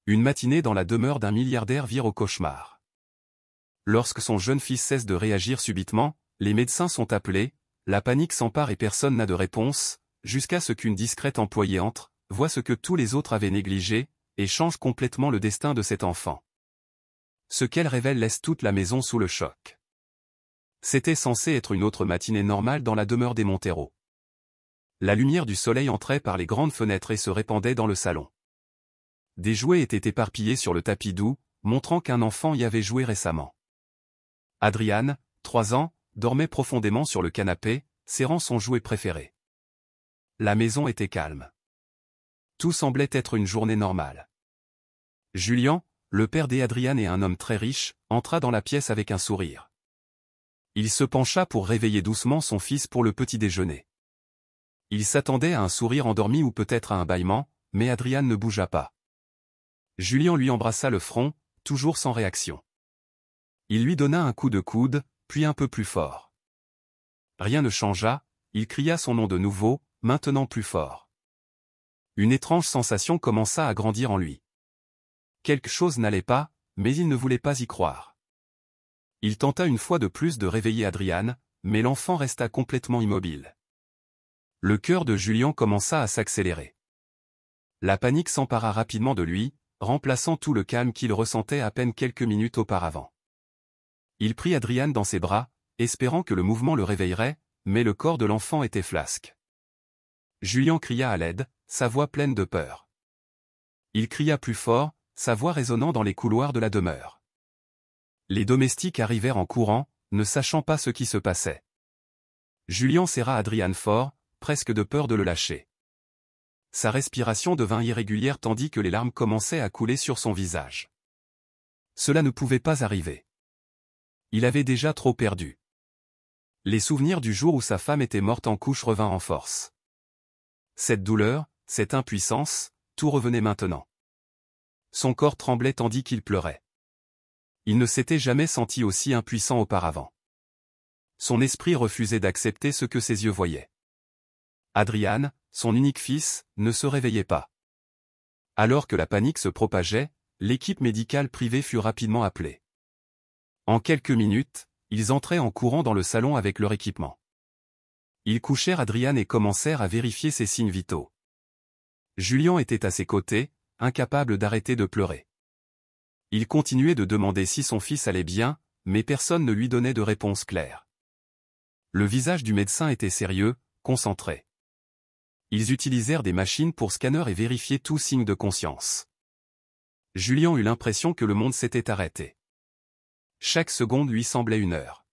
Une matinée dans la demeure d'un milliardaire vire au cauchemar. Lorsque son jeune fils cesse de réagir subitement, les médecins sont appelés, la panique s'empare et personne n'a de réponse, jusqu'à ce qu'une discrète employée entre, voit ce que tous les autres avaient négligé, et change complètement le destin de cet enfant. Ce qu'elle révèle laisse toute la maison sous le choc. C'était censé être une autre matinée normale dans la demeure des Montero. La lumière du soleil entrait par les grandes fenêtres et se répandait dans le salon. Des jouets étaient éparpillés sur le tapis doux, montrant qu'un enfant y avait joué récemment. Adrian, 3 ans, dormait profondément sur le canapé, serrant son jouet préféré. La maison était calme. Tout semblait être une journée normale. Julian, le père d'Adrian et un homme très riche, entra dans la pièce avec un sourire. Il se pencha pour réveiller doucement son fils pour le petit déjeuner. Il s'attendait à un sourire endormi ou peut-être à un bâillement, mais Adrian ne bougea pas. Julian lui embrassa le front, toujours sans réaction. Il lui donna un coup de coude, puis un peu plus fort. Rien ne changea, il cria son nom de nouveau, maintenant plus fort. Une étrange sensation commença à grandir en lui. Quelque chose n'allait pas, mais il ne voulait pas y croire. Il tenta une fois de plus de réveiller Adrian, mais l'enfant resta complètement immobile. Le cœur de Julian commença à s'accélérer. La panique s'empara rapidement de lui, remplaçant tout le calme qu'il ressentait à peine quelques minutes auparavant. Il prit Adrian dans ses bras, espérant que le mouvement le réveillerait, mais le corps de l'enfant était flasque. Julian cria à l'aide, sa voix pleine de peur. Il cria plus fort, sa voix résonnant dans les couloirs de la demeure. Les domestiques arrivèrent en courant, ne sachant pas ce qui se passait. Julian serra Adrian fort, presque de peur de le lâcher. Sa respiration devint irrégulière tandis que les larmes commençaient à couler sur son visage. Cela ne pouvait pas arriver. Il avait déjà trop perdu. Les souvenirs du jour où sa femme était morte en couche revinrent en force. Cette douleur, cette impuissance, tout revenait maintenant. Son corps tremblait tandis qu'il pleurait. Il ne s'était jamais senti aussi impuissant auparavant. Son esprit refusait d'accepter ce que ses yeux voyaient. Adrian, son unique fils, ne se réveillait pas. Alors que la panique se propageait, l'équipe médicale privée fut rapidement appelée. En quelques minutes, ils entraient en courant dans le salon avec leur équipement. Ils couchèrent Adrian et commencèrent à vérifier ses signes vitaux. Julian était à ses côtés, incapable d'arrêter de pleurer. Il continuait de demander si son fils allait bien, mais personne ne lui donnait de réponse claire. Le visage du médecin était sérieux, concentré. Ils utilisèrent des machines pour scanner et vérifier tout signe de conscience. Julian eut l'impression que le monde s'était arrêté. Chaque seconde lui semblait une heure.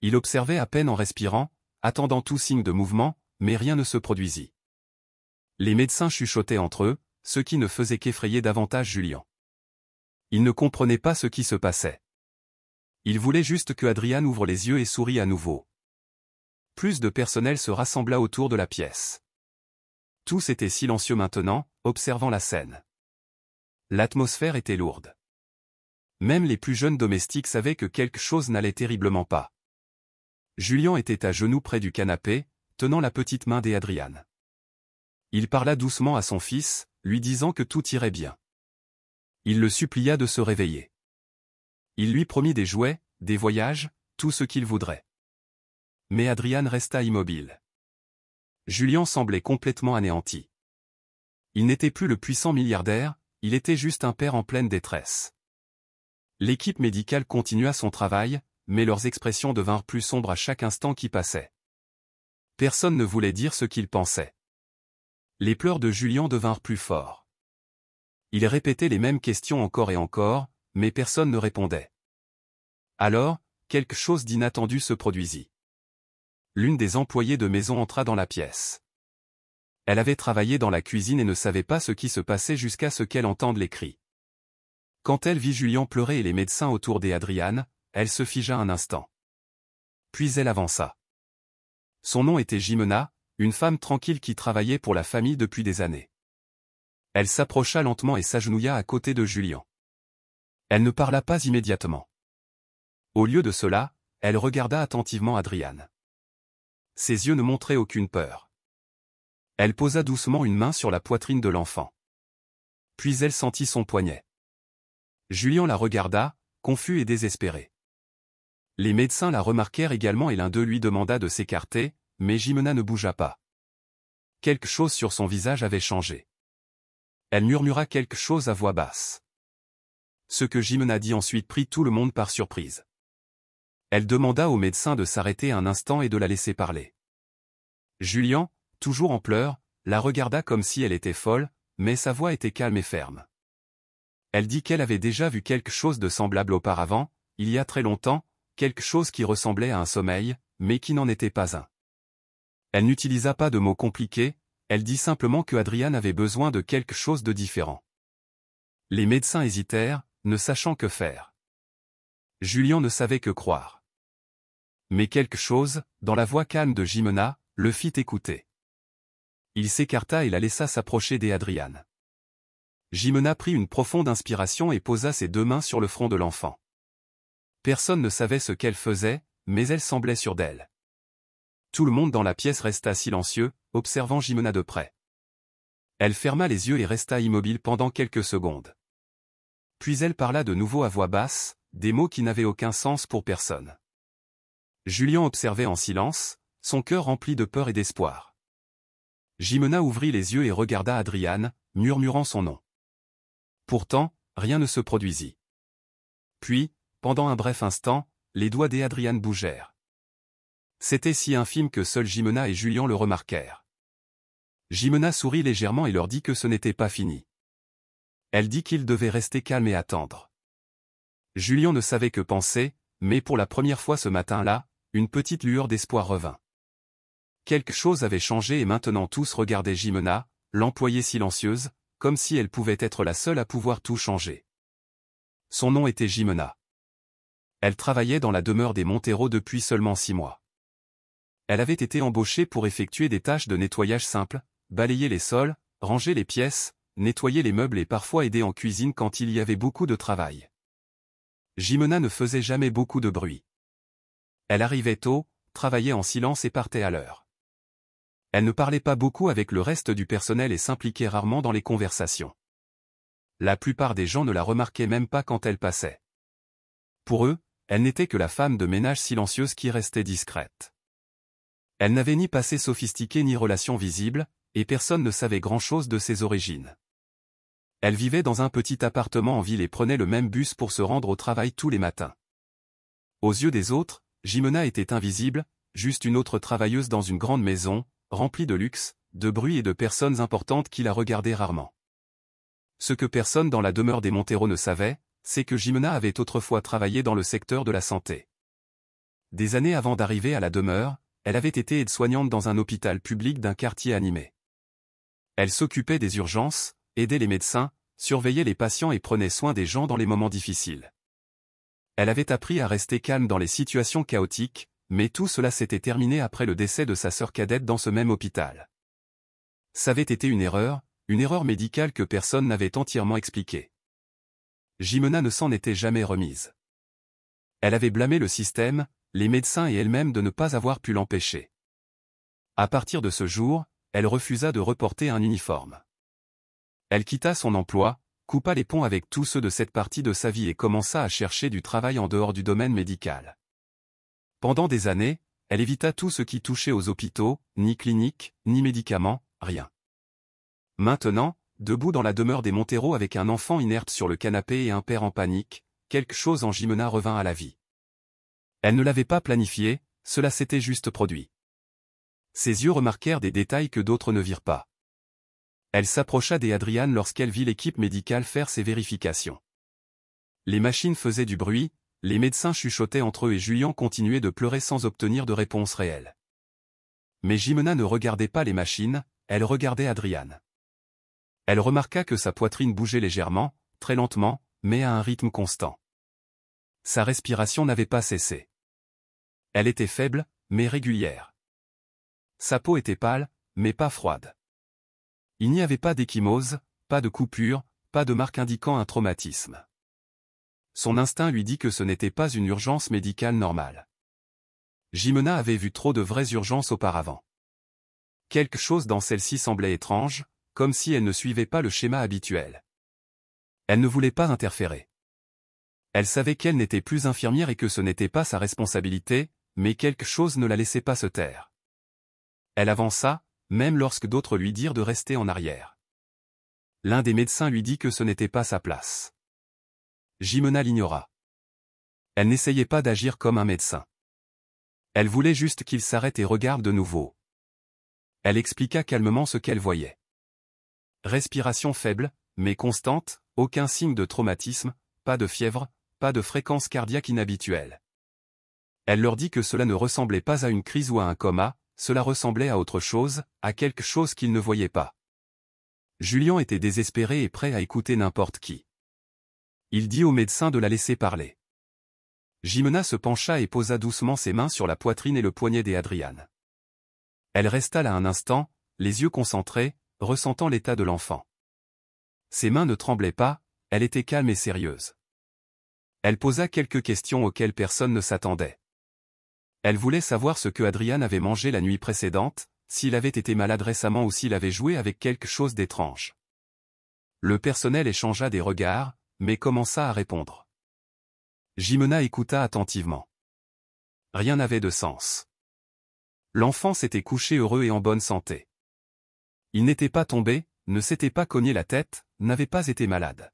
Il observait à peine en respirant, attendant tout signe de mouvement, mais rien ne se produisit. Les médecins chuchotaient entre eux, ce qui ne faisait qu'effrayer davantage Julian. Il ne comprenait pas ce qui se passait. Il voulait juste que Adrian ouvre les yeux et sourie à nouveau. Plus de personnel se rassembla autour de la pièce. Tous étaient silencieux maintenant, observant la scène. L'atmosphère était lourde. Même les plus jeunes domestiques savaient que quelque chose n'allait terriblement pas. Julian était à genoux près du canapé, tenant la petite main d'Adrian. Il parla doucement à son fils, lui disant que tout irait bien. Il le supplia de se réveiller. Il lui promit des jouets, des voyages, tout ce qu'il voudrait. Mais Adrian resta immobile. Julian semblait complètement anéanti. Il n'était plus le puissant milliardaire, il était juste un père en pleine détresse. L'équipe médicale continua son travail, mais leurs expressions devinrent plus sombres à chaque instant qui passait. Personne ne voulait dire ce qu'il pensait. Les pleurs de Julian devinrent plus forts. Il répétait les mêmes questions encore et encore, mais personne ne répondait. Alors, quelque chose d'inattendu se produisit. L'une des employées de maison entra dans la pièce. Elle avait travaillé dans la cuisine et ne savait pas ce qui se passait jusqu'à ce qu'elle entende les cris. Quand elle vit Julian pleurer et les médecins autour d'Adrian, elle se figea un instant. Puis elle avança. Son nom était Jimena, une femme tranquille qui travaillait pour la famille depuis des années. Elle s'approcha lentement et s'agenouilla à côté de Julian. Elle ne parla pas immédiatement. Au lieu de cela, elle regarda attentivement Adrian. Ses yeux ne montraient aucune peur. Elle posa doucement une main sur la poitrine de l'enfant. Puis elle sentit son poignet. Julien la regarda, confus et désespéré. Les médecins la remarquèrent également et l'un d'eux lui demanda de s'écarter, mais Jimena ne bougea pas. Quelque chose sur son visage avait changé. Elle murmura quelque chose à voix basse. Ce que Jimena dit ensuite prit tout le monde par surprise. Elle demanda au médecin de s'arrêter un instant et de la laisser parler. Julien, toujours en pleurs, la regarda comme si elle était folle, mais sa voix était calme et ferme. Elle dit qu'elle avait déjà vu quelque chose de semblable auparavant, il y a très longtemps, quelque chose qui ressemblait à un sommeil, mais qui n'en était pas un. Elle n'utilisa pas de mots compliqués, elle dit simplement que Adrian avait besoin de quelque chose de différent. Les médecins hésitèrent, ne sachant que faire. Julien ne savait que croire. Mais quelque chose, dans la voix calme de Jimena, le fit écouter. Il s'écarta et la laissa s'approcher d'Adrian. Jimena prit une profonde inspiration et posa ses deux mains sur le front de l'enfant. Personne ne savait ce qu'elle faisait, mais elle semblait sûre d'elle. Tout le monde dans la pièce resta silencieux, observant Jimena de près. Elle ferma les yeux et resta immobile pendant quelques secondes. Puis elle parla de nouveau à voix basse, des mots qui n'avaient aucun sens pour personne. Julien observait en silence, son cœur rempli de peur et d'espoir. Jimena ouvrit les yeux et regarda Adrian, murmurant son nom. Pourtant, rien ne se produisit. Puis, pendant un bref instant, les doigts d'Adrian bougèrent. C'était si infime que seuls Jimena et Julien le remarquèrent. Jimena sourit légèrement et leur dit que ce n'était pas fini. Elle dit qu'ils devaient rester calmes et attendre. Julien ne savait que penser, mais pour la première fois ce matin-là, une petite lueur d'espoir revint. Quelque chose avait changé et maintenant tous regardaient Jimena, l'employée silencieuse, comme si elle pouvait être la seule à pouvoir tout changer. Son nom était Jimena. Elle travaillait dans la demeure des Montero depuis seulement 6 mois. Elle avait été embauchée pour effectuer des tâches de nettoyage simple, balayer les sols, ranger les pièces, nettoyer les meubles et parfois aider en cuisine quand il y avait beaucoup de travail. Jimena ne faisait jamais beaucoup de bruit. Elle arrivait tôt, travaillait en silence et partait à l'heure. Elle ne parlait pas beaucoup avec le reste du personnel et s'impliquait rarement dans les conversations. La plupart des gens ne la remarquaient même pas quand elle passait. Pour eux, elle n'était que la femme de ménage silencieuse qui restait discrète. Elle n'avait ni passé sophistiqué ni relation visible, et personne ne savait grand-chose de ses origines. Elle vivait dans un petit appartement en ville et prenait le même bus pour se rendre au travail tous les matins. Aux yeux des autres, Jimena était invisible, juste une autre travailleuse dans une grande maison, remplie de luxe, de bruit et de personnes importantes qui la regardaient rarement. Ce que personne dans la demeure des Montero ne savait, c'est que Jimena avait autrefois travaillé dans le secteur de la santé. Des années avant d'arriver à la demeure, elle avait été aide-soignante dans un hôpital public d'un quartier animé. Elle s'occupait des urgences, aidait les médecins, surveillait les patients et prenait soin des gens dans les moments difficiles. Elle avait appris à rester calme dans les situations chaotiques, mais tout cela s'était terminé après le décès de sa sœur cadette dans ce même hôpital. Ça avait été une erreur médicale que personne n'avait entièrement expliquée. Jimena ne s'en était jamais remise. Elle avait blâmé le système, les médecins et elle-même de ne pas avoir pu l'empêcher. À partir de ce jour, elle refusa de reporter un uniforme. Elle quitta son emploi, coupa les ponts avec tous ceux de cette partie de sa vie et commença à chercher du travail en dehors du domaine médical. Pendant des années, elle évita tout ce qui touchait aux hôpitaux, ni cliniques, ni médicaments, rien. Maintenant, debout dans la demeure des Montero avec un enfant inerte sur le canapé et un père en panique, quelque chose en Jimena revint à la vie. Elle ne l'avait pas planifié, cela s'était juste produit. Ses yeux remarquèrent des détails que d'autres ne virent pas. Elle s'approcha d'Adrian lorsqu'elle vit l'équipe médicale faire ses vérifications. Les machines faisaient du bruit, les médecins chuchotaient entre eux et Julien continuait de pleurer sans obtenir de réponse réelle. Mais Jimena ne regardait pas les machines, elle regardait Adrian. Elle remarqua que sa poitrine bougeait légèrement, très lentement, mais à un rythme constant. Sa respiration n'avait pas cessé. Elle était faible, mais régulière. Sa peau était pâle, mais pas froide. Il n'y avait pas d'ecchymose, pas de coupure, pas de marque indiquant un traumatisme. Son instinct lui dit que ce n'était pas une urgence médicale normale. Jimena avait vu trop de vraies urgences auparavant. Quelque chose dans celle-ci semblait étrange, comme si elle ne suivait pas le schéma habituel. Elle ne voulait pas interférer. Elle savait qu'elle n'était plus infirmière et que ce n'était pas sa responsabilité, mais quelque chose ne la laissait pas se taire. Elle avança, même lorsque d'autres lui dirent de rester en arrière. L'un des médecins lui dit que ce n'était pas sa place. Jimena l'ignora. Elle n'essayait pas d'agir comme un médecin. Elle voulait juste qu'il s'arrête et regarde de nouveau. Elle expliqua calmement ce qu'elle voyait. Respiration faible, mais constante, aucun signe de traumatisme, pas de fièvre, pas de fréquence cardiaque inhabituelle. Elle leur dit que cela ne ressemblait pas à une crise ou à un coma, cela ressemblait à autre chose, à quelque chose qu'ils ne voyaient pas. Julien était désespéré et prêt à écouter n'importe qui. Il dit au médecin de la laisser parler. Jimena se pencha et posa doucement ses mains sur la poitrine et le poignet d'Adriane. Elle resta là un instant, les yeux concentrés, ressentant l'état de l'enfant. Ses mains ne tremblaient pas, elle était calme et sérieuse. Elle posa quelques questions auxquelles personne ne s'attendait. Elle voulait savoir ce que Adriane avait mangé la nuit précédente, s'il avait été malade récemment ou s'il avait joué avec quelque chose d'étrange. Le personnel échangea des regards, mais commença à répondre. Jimena écouta attentivement. Rien n'avait de sens. L'enfant s'était couché heureux et en bonne santé. Il n'était pas tombé, ne s'était pas cogné la tête, n'avait pas été malade.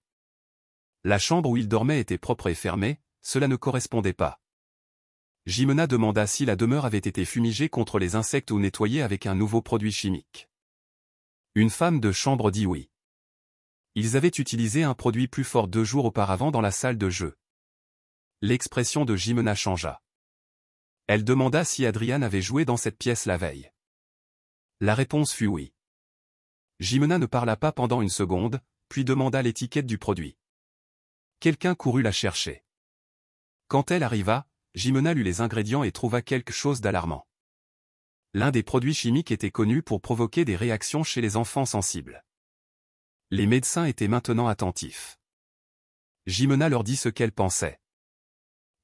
La chambre où il dormait était propre et fermée, cela ne correspondait pas. Jimena demanda si la demeure avait été fumigée contre les insectes ou nettoyée avec un nouveau produit chimique. Une femme de chambre dit oui. Ils avaient utilisé un produit plus fort 2 jours auparavant dans la salle de jeu. L'expression de Jimena changea. Elle demanda si Adriane avait joué dans cette pièce la veille. La réponse fut oui. Jimena ne parla pas pendant une seconde, puis demanda l'étiquette du produit. Quelqu'un courut la chercher. Quand elle arriva, Jimena lut les ingrédients et trouva quelque chose d'alarmant. L'un des produits chimiques était connu pour provoquer des réactions chez les enfants sensibles. Les médecins étaient maintenant attentifs. Jimena leur dit ce qu'elle pensait.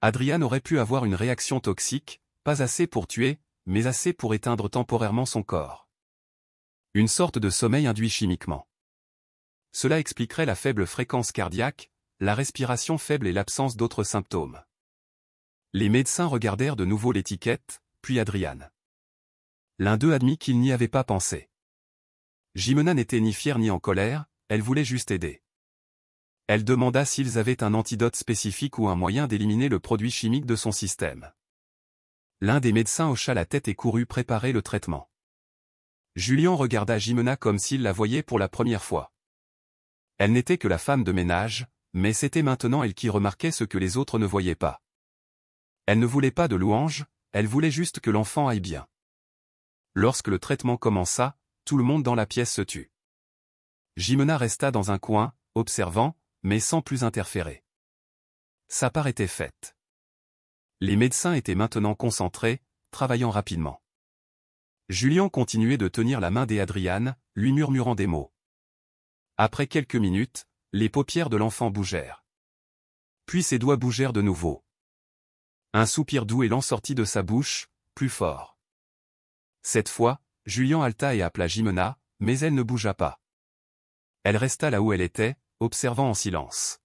Adriane aurait pu avoir une réaction toxique, pas assez pour tuer, mais assez pour éteindre temporairement son corps. Une sorte de sommeil induit chimiquement. Cela expliquerait la faible fréquence cardiaque, la respiration faible et l'absence d'autres symptômes. Les médecins regardèrent de nouveau l'étiquette, puis Adriane. L'un d'eux admit qu'il n'y avait pas pensé. Jimena n'était ni fière ni en colère, elle voulait juste aider. Elle demanda s'ils avaient un antidote spécifique ou un moyen d'éliminer le produit chimique de son système. L'un des médecins hocha la tête et courut préparer le traitement. Julien regarda Jimena comme s'il la voyait pour la première fois. Elle n'était que la femme de ménage, mais c'était maintenant elle qui remarquait ce que les autres ne voyaient pas. Elle ne voulait pas de louanges, elle voulait juste que l'enfant aille bien. Lorsque le traitement commença, tout le monde dans la pièce se tut. Jimena resta dans un coin, observant, mais sans plus interférer. Sa part était faite. Les médecins étaient maintenant concentrés, travaillant rapidement. Julien continuait de tenir la main d'Adriane, lui murmurant des mots. Après quelques minutes, les paupières de l'enfant bougèrent. Puis ses doigts bougèrent de nouveau. Un soupir doux élan sortit de sa bouche, plus fort. Cette fois, Julien halta et appela Jimena, mais elle ne bougea pas. Elle resta là où elle était, observant en silence.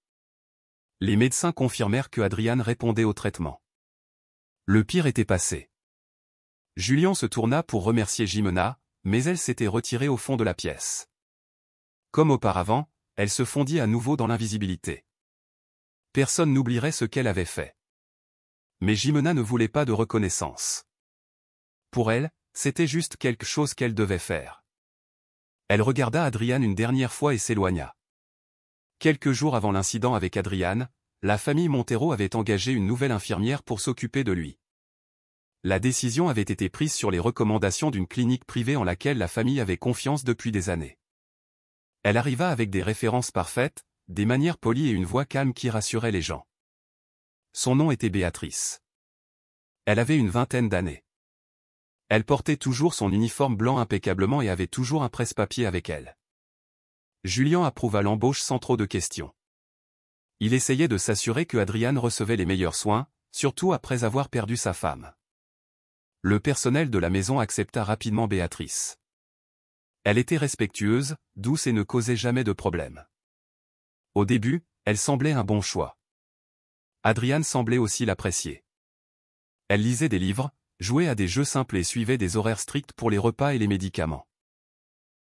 Les médecins confirmèrent que Adriane répondait au traitement. Le pire était passé. Julien se tourna pour remercier Jimena, mais elle s'était retirée au fond de la pièce. Comme auparavant, elle se fondit à nouveau dans l'invisibilité. Personne n'oublierait ce qu'elle avait fait. Mais Jimena ne voulait pas de reconnaissance. Pour elle, c'était juste quelque chose qu'elle devait faire. Elle regarda Adriane une dernière fois et s'éloigna. Quelques jours avant l'incident avec Adriane, la famille Montero avait engagé une nouvelle infirmière pour s'occuper de lui. La décision avait été prise sur les recommandations d'une clinique privée en laquelle la famille avait confiance depuis des années. Elle arriva avec des références parfaites, des manières polies et une voix calme qui rassurait les gens. Son nom était Béatrice. Elle avait une 20aine d'années. Elle portait toujours son uniforme blanc impeccablement et avait toujours un presse-papier avec elle. Julien approuva l'embauche sans trop de questions. Il essayait de s'assurer que Adriane recevait les meilleurs soins, surtout après avoir perdu sa femme. Le personnel de la maison accepta rapidement Béatrice. Elle était respectueuse, douce et ne causait jamais de problème. Au début, elle semblait un bon choix. Adriane semblait aussi l'apprécier. Elle lisait des livres, jouait à des jeux simples et suivait des horaires stricts pour les repas et les médicaments.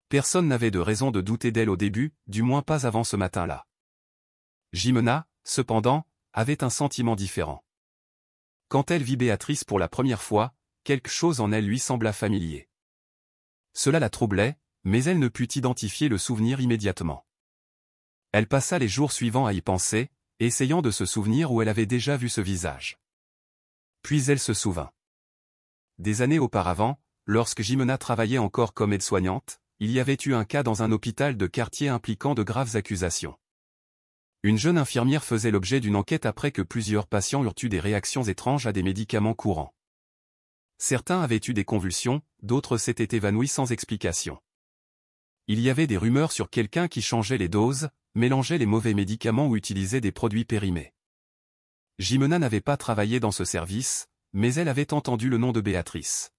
Personne n'avait de raison de douter d'elle au début, du moins pas avant ce matin-là. Jimena, cependant, avait un sentiment différent. Quand elle vit Béatrice pour la première fois, quelque chose en elle lui sembla familier. Cela la troublait, mais elle ne put identifier le souvenir immédiatement. Elle passa les jours suivants à y penser, essayant de se souvenir où elle avait déjà vu ce visage. Puis elle se souvint. Des années auparavant, lorsque Jimena travaillait encore comme aide-soignante, il y avait eu un cas dans un hôpital de quartier impliquant de graves accusations. Une jeune infirmière faisait l'objet d'une enquête après que plusieurs patients eurent eu des réactions étranges à des médicaments courants. Certains avaient eu des convulsions, d'autres s'étaient évanouis sans explication. Il y avait des rumeurs sur quelqu'un qui changeait les doses, mélangeait les mauvais médicaments ou utilisait des produits périmés. Jimena n'avait pas travaillé dans ce service, mais elle avait entendu le nom de Béatrice.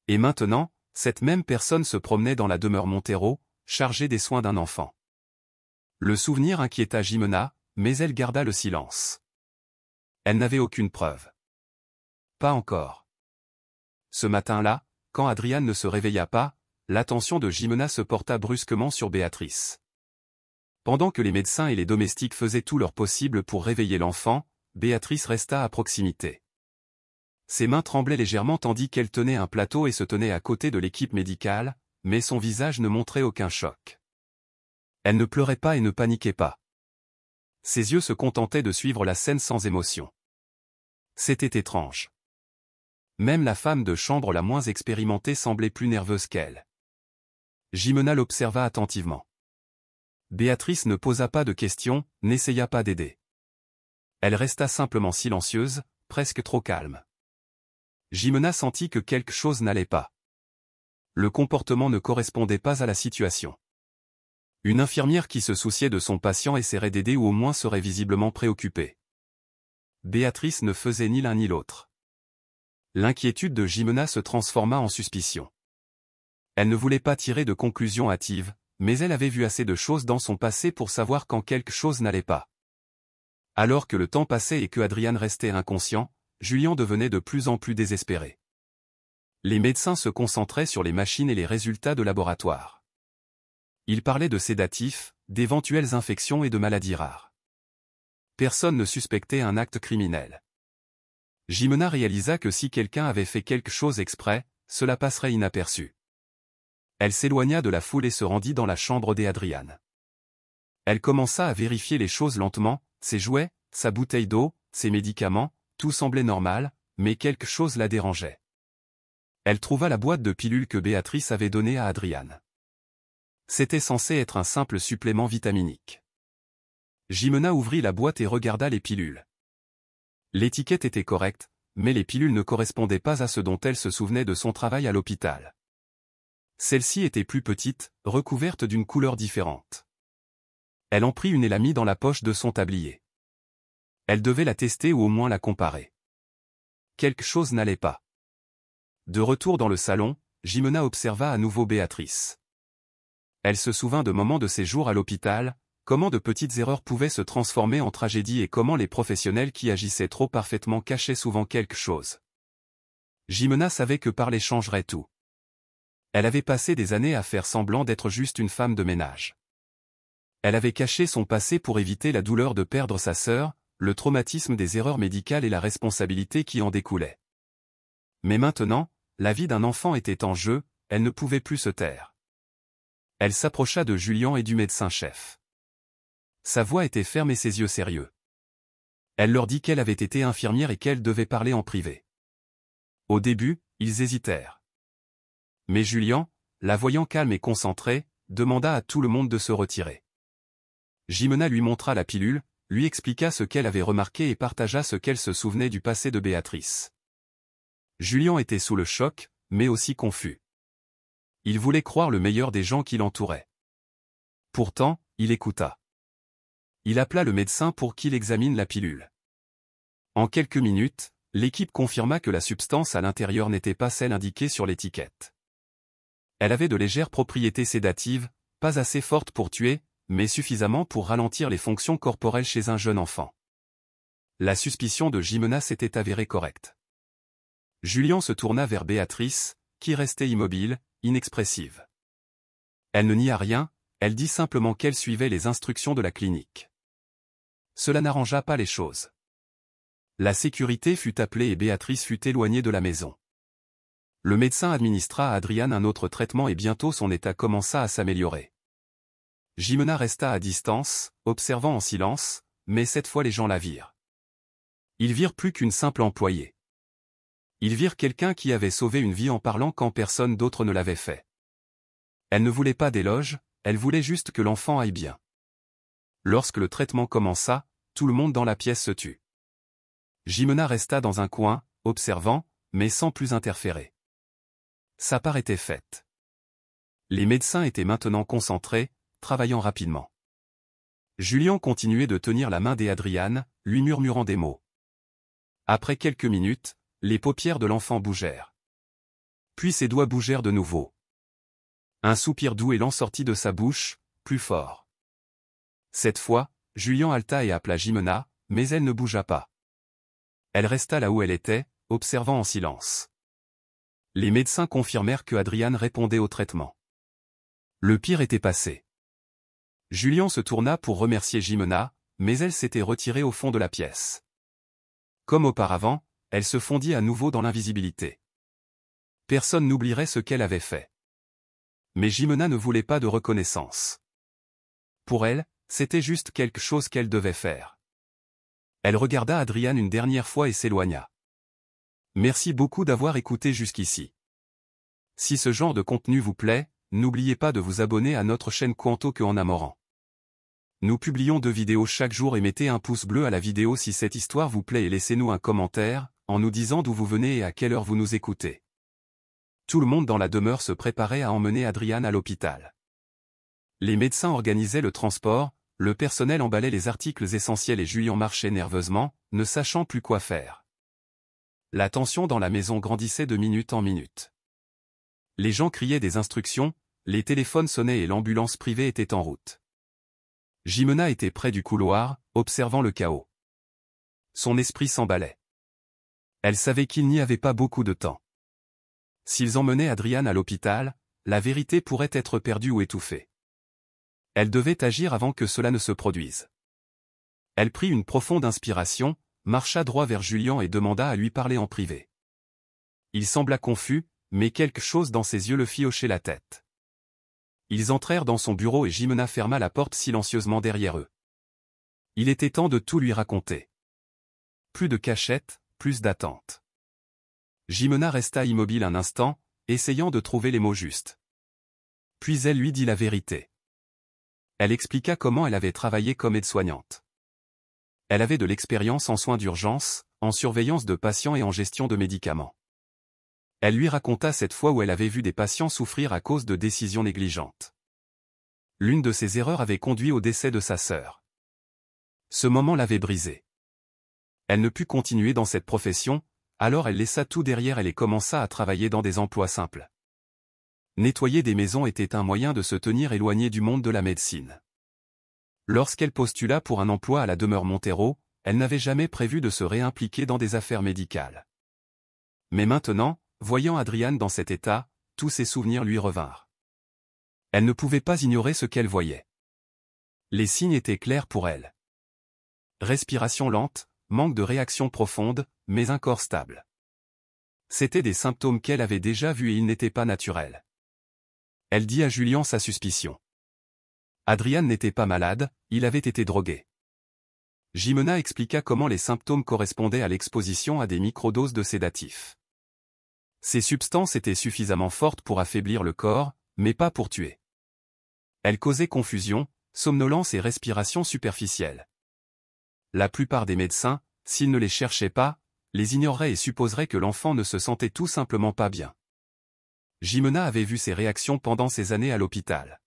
Et maintenant, cette même personne se promenait dans la demeure Montero, chargée des soins d'un enfant. Le souvenir inquiéta Jimena, mais elle garda le silence. Elle n'avait aucune preuve. Pas encore. Ce matin-là, quand Adriane ne se réveilla pas, l'attention de Jimena se porta brusquement sur Béatrice. Pendant que les médecins et les domestiques faisaient tout leur possible pour réveiller l'enfant, Béatrice resta à proximité. Ses mains tremblaient légèrement tandis qu'elle tenait un plateau et se tenait à côté de l'équipe médicale, mais son visage ne montrait aucun choc. Elle ne pleurait pas et ne paniquait pas. Ses yeux se contentaient de suivre la scène sans émotion. C'était étrange. Même la femme de chambre la moins expérimentée semblait plus nerveuse qu'elle. Jimena l'observa attentivement. Béatrice ne posa pas de questions, n'essaya pas d'aider. Elle resta simplement silencieuse, presque trop calme. Jimena sentit que quelque chose n'allait pas. Le comportement ne correspondait pas à la situation. Une infirmière qui se souciait de son patient essaierait d'aider ou au moins serait visiblement préoccupée. Béatrice ne faisait ni l'un ni l'autre. L'inquiétude de Jimena se transforma en suspicion. Elle ne voulait pas tirer de conclusions hâtives, mais elle avait vu assez de choses dans son passé pour savoir quand quelque chose n'allait pas. Alors que le temps passait et que Adriane restait inconscient, Julien devenait de plus en plus désespéré. Les médecins se concentraient sur les machines et les résultats de laboratoire. Ils parlaient de sédatifs, d'éventuelles infections et de maladies rares. Personne ne suspectait un acte criminel. Jimena réalisa que si quelqu'un avait fait quelque chose exprès, cela passerait inaperçu. Elle s'éloigna de la foule et se rendit dans la chambre d'Adriane. Elle commença à vérifier les choses lentement, ses jouets, sa bouteille d'eau, ses médicaments, tout semblait normal, mais quelque chose la dérangeait. Elle trouva la boîte de pilules que Béatrice avait donnée à Adriane. C'était censé être un simple supplément vitaminique. Jimena ouvrit la boîte et regarda les pilules. L'étiquette était correcte, mais les pilules ne correspondaient pas à ce dont elle se souvenait de son travail à l'hôpital. Celle-ci était plus petite, recouverte d'une couleur différente. Elle en prit une et la mit dans la poche de son tablier. Elle devait la tester ou au moins la comparer. Quelque chose n'allait pas. De retour dans le salon, Jimena observa à nouveau Béatrice. Elle se souvint de moments de ses jours à l'hôpital, comment de petites erreurs pouvaient se transformer en tragédie et comment les professionnels qui agissaient trop parfaitement cachaient souvent quelque chose. Jimena savait que parler changerait tout. Elle avait passé des années à faire semblant d'être juste une femme de ménage. Elle avait caché son passé pour éviter la douleur de perdre sa sœur, le traumatisme des erreurs médicales et la responsabilité qui en découlait. Mais maintenant, la vie d'un enfant était en jeu, elle ne pouvait plus se taire. Elle s'approcha de Julien et du médecin-chef. Sa voix était ferme et ses yeux sérieux. Elle leur dit qu'elle avait été infirmière et qu'elle devait parler en privé. Au début, ils hésitèrent. Mais Julien, la voyant calme et concentrée, demanda à tout le monde de se retirer. Jimena lui montra la pilule, lui expliqua ce qu'elle avait remarqué et partagea ce qu'elle se souvenait du passé de Béatrice. Julien était sous le choc, mais aussi confus. Il voulait croire le meilleur des gens qui l'entouraient. Pourtant, il écouta. Il appela le médecin pour qu'il examine la pilule. En quelques minutes, l'équipe confirma que la substance à l'intérieur n'était pas celle indiquée sur l'étiquette. Elle avait de légères propriétés sédatives, pas assez fortes pour tuer, mais suffisamment pour ralentir les fonctions corporelles chez un jeune enfant. La suspicion de Jimena s'était avérée correcte. Julien se tourna vers Béatrice, qui restait immobile, inexpressive. Elle ne nia rien, elle dit simplement qu'elle suivait les instructions de la clinique. Cela n'arrangea pas les choses. La sécurité fut appelée et Béatrice fut éloignée de la maison. Le médecin administra à Adriane un autre traitement et bientôt son état commença à s'améliorer. Jimena resta à distance, observant en silence, mais cette fois les gens la virent. Ils virent plus qu'une simple employée. Ils virent quelqu'un qui avait sauvé une vie en parlant quand personne d'autre ne l'avait fait. Elle ne voulait pas d'éloge, elle voulait juste que l'enfant aille bien. Lorsque le traitement commença, tout le monde dans la pièce se tut. Jimena resta dans un coin, observant, mais sans plus interférer. Sa part était faite. Les médecins étaient maintenant concentrés, travaillant rapidement. Julien continuait de tenir la main d'Adriane, lui murmurant des mots. Après quelques minutes, les paupières de l'enfant bougèrent. Puis ses doigts bougèrent de nouveau. Un soupir doux et lent sortit de sa bouche, plus fort. Cette fois, Julien halta et appela Jimena, mais elle ne bougea pas. Elle resta là où elle était, observant en silence. Les médecins confirmèrent que Adriane répondait au traitement. Le pire était passé. Julien se tourna pour remercier Jimena, mais elle s'était retirée au fond de la pièce. Comme auparavant, elle se fondit à nouveau dans l'invisibilité. Personne n'oublierait ce qu'elle avait fait. Mais Jimena ne voulait pas de reconnaissance. Pour elle, c'était juste quelque chose qu'elle devait faire. Elle regarda Adriane une dernière fois et s'éloigna. Merci beaucoup d'avoir écouté jusqu'ici. Si ce genre de contenu vous plaît, n'oubliez pas de vous abonner à notre chaîne Quanto que en Amoran. Nous publions 2 vidéos chaque jour et mettez un pouce bleu à la vidéo si cette histoire vous plaît et laissez-nous un commentaire, en nous disant d'où vous venez et à quelle heure vous nous écoutez. Tout le monde dans la demeure se préparait à emmener Adriane à l'hôpital. Les médecins organisaient le transport, le personnel emballait les articles essentiels et Julien marchait nerveusement, ne sachant plus quoi faire. La tension dans la maison grandissait de minute en minute. Les gens criaient des instructions, les téléphones sonnaient et l'ambulance privée était en route. Jimena était près du couloir, observant le chaos. Son esprit s'emballait. Elle savait qu'il n'y avait pas beaucoup de temps. S'ils emmenaient Adriane à l'hôpital, la vérité pourrait être perdue ou étouffée. Elle devait agir avant que cela ne se produise. Elle prit une profonde inspiration, marcha droit vers Julien et demanda à lui parler en privé. Il sembla confus, mais quelque chose dans ses yeux le fit hocher la tête. Ils entrèrent dans son bureau et Jimena ferma la porte silencieusement derrière eux. Il était temps de tout lui raconter. Plus de cachette, plus d'attente. Jimena resta immobile un instant, essayant de trouver les mots justes. Puis elle lui dit la vérité. Elle expliqua comment elle avait travaillé comme aide-soignante. Elle avait de l'expérience en soins d'urgence, en surveillance de patients et en gestion de médicaments. Elle lui raconta cette fois où elle avait vu des patients souffrir à cause de décisions négligentes. L'une de ces erreurs avait conduit au décès de sa sœur. Ce moment l'avait brisée. Elle ne put continuer dans cette profession, alors elle laissa tout derrière elle et commença à travailler dans des emplois simples. Nettoyer des maisons était un moyen de se tenir éloignée du monde de la médecine. Lorsqu'elle postula pour un emploi à la demeure Montero, elle n'avait jamais prévu de se réimpliquer dans des affaires médicales. Mais maintenant, voyant Adriane dans cet état, tous ses souvenirs lui revinrent. Elle ne pouvait pas ignorer ce qu'elle voyait. Les signes étaient clairs pour elle. Respiration lente, manque de réaction profonde, mais un corps stable. C'étaient des symptômes qu'elle avait déjà vus et ils n'étaient pas naturels. Elle dit à Julien sa suspicion. Adriane n'était pas malade, il avait été drogué. Jimena expliqua comment les symptômes correspondaient à l'exposition à des microdoses de sédatifs. Ces substances étaient suffisamment fortes pour affaiblir le corps, mais pas pour tuer. Elles causaient confusion, somnolence et respiration superficielle. La plupart des médecins, s'ils ne les cherchaient pas, les ignoreraient et supposeraient que l'enfant ne se sentait tout simplement pas bien. Jimena avait vu ces réactions pendant ses années à l'hôpital.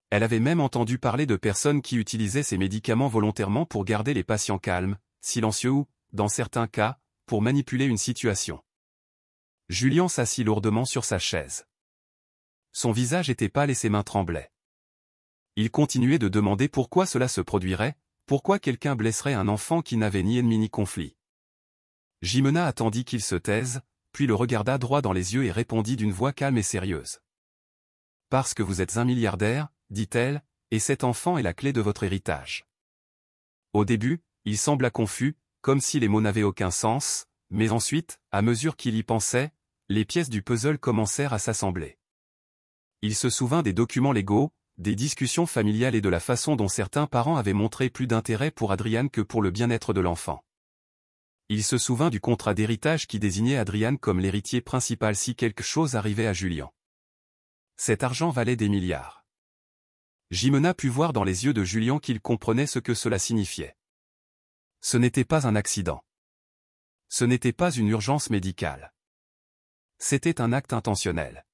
Elle avait même entendu parler de personnes qui utilisaient ces médicaments volontairement pour garder les patients calmes, silencieux ou, dans certains cas, pour manipuler une situation. Julien s'assit lourdement sur sa chaise. Son visage était pâle et ses mains tremblaient. Il continuait de demander pourquoi cela se produirait, pourquoi quelqu'un blesserait un enfant qui n'avait ni ennemi ni conflit. Jimena attendit qu'il se taise, puis le regarda droit dans les yeux et répondit d'une voix calme et sérieuse. « Parce que vous êtes un milliardaire, dit-elle, et cet enfant est la clé de votre héritage. » Au début, il sembla confus, comme si les mots n'avaient aucun sens, mais ensuite, à mesure qu'il y pensait, les pièces du puzzle commencèrent à s'assembler. Il se souvint des documents légaux, des discussions familiales et de la façon dont certains parents avaient montré plus d'intérêt pour Adrian que pour le bien-être de l'enfant. Il se souvint du contrat d'héritage qui désignait Adrian comme l'héritier principal si quelque chose arrivait à Julian. Cet argent valait des milliards. Jimena put voir dans les yeux de Julian qu'il comprenait ce que cela signifiait. Ce n'était pas un accident. Ce n'était pas une urgence médicale. C'était un acte intentionnel.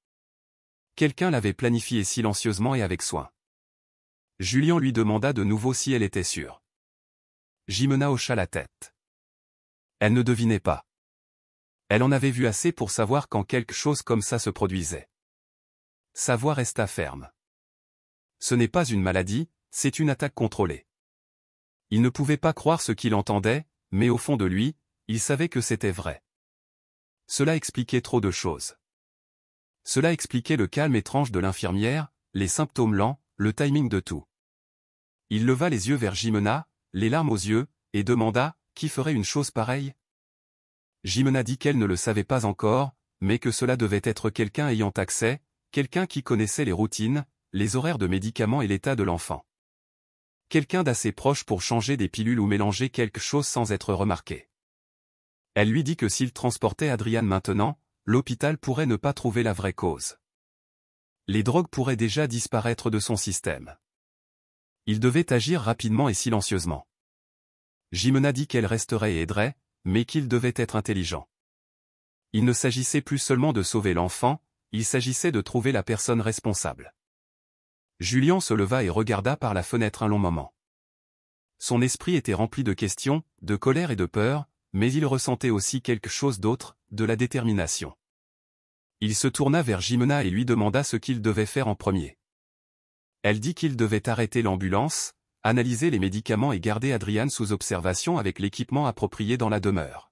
Quelqu'un l'avait planifié silencieusement et avec soin. Julian lui demanda de nouveau si elle était sûre. Jimena hocha la tête. Elle ne devinait pas. Elle en avait vu assez pour savoir quand quelque chose comme ça se produisait. Sa voix resta ferme. Ce n'est pas une maladie, c'est une attaque contrôlée. Il ne pouvait pas croire ce qu'il entendait, mais au fond de lui, il savait que c'était vrai. Cela expliquait trop de choses. Cela expliquait le calme étrange de l'infirmière, les symptômes lents, le timing de tout. Il leva les yeux vers Jimena, les larmes aux yeux, et demanda, qui ferait une chose pareille? Jimena dit qu'elle ne le savait pas encore, mais que cela devait être quelqu'un ayant accès, quelqu'un qui connaissait les routines, les horaires de médicaments et l'état de l'enfant. Quelqu'un d'assez proche pour changer des pilules ou mélanger quelque chose sans être remarqué. Elle lui dit que s'il transportait Adrian maintenant, l'hôpital pourrait ne pas trouver la vraie cause. Les drogues pourraient déjà disparaître de son système. Il devait agir rapidement et silencieusement. Jimena dit qu'elle resterait et aiderait, mais qu'il devait être intelligent. Il ne s'agissait plus seulement de sauver l'enfant, il s'agissait de trouver la personne responsable. Julian se leva et regarda par la fenêtre un long moment. Son esprit était rempli de questions, de colère et de peur, mais il ressentait aussi quelque chose d'autre, de la détermination. Il se tourna vers Jimena et lui demanda ce qu'il devait faire en premier. Elle dit qu'il devait arrêter l'ambulance, analyser les médicaments et garder Adrian sous observation avec l'équipement approprié dans la demeure.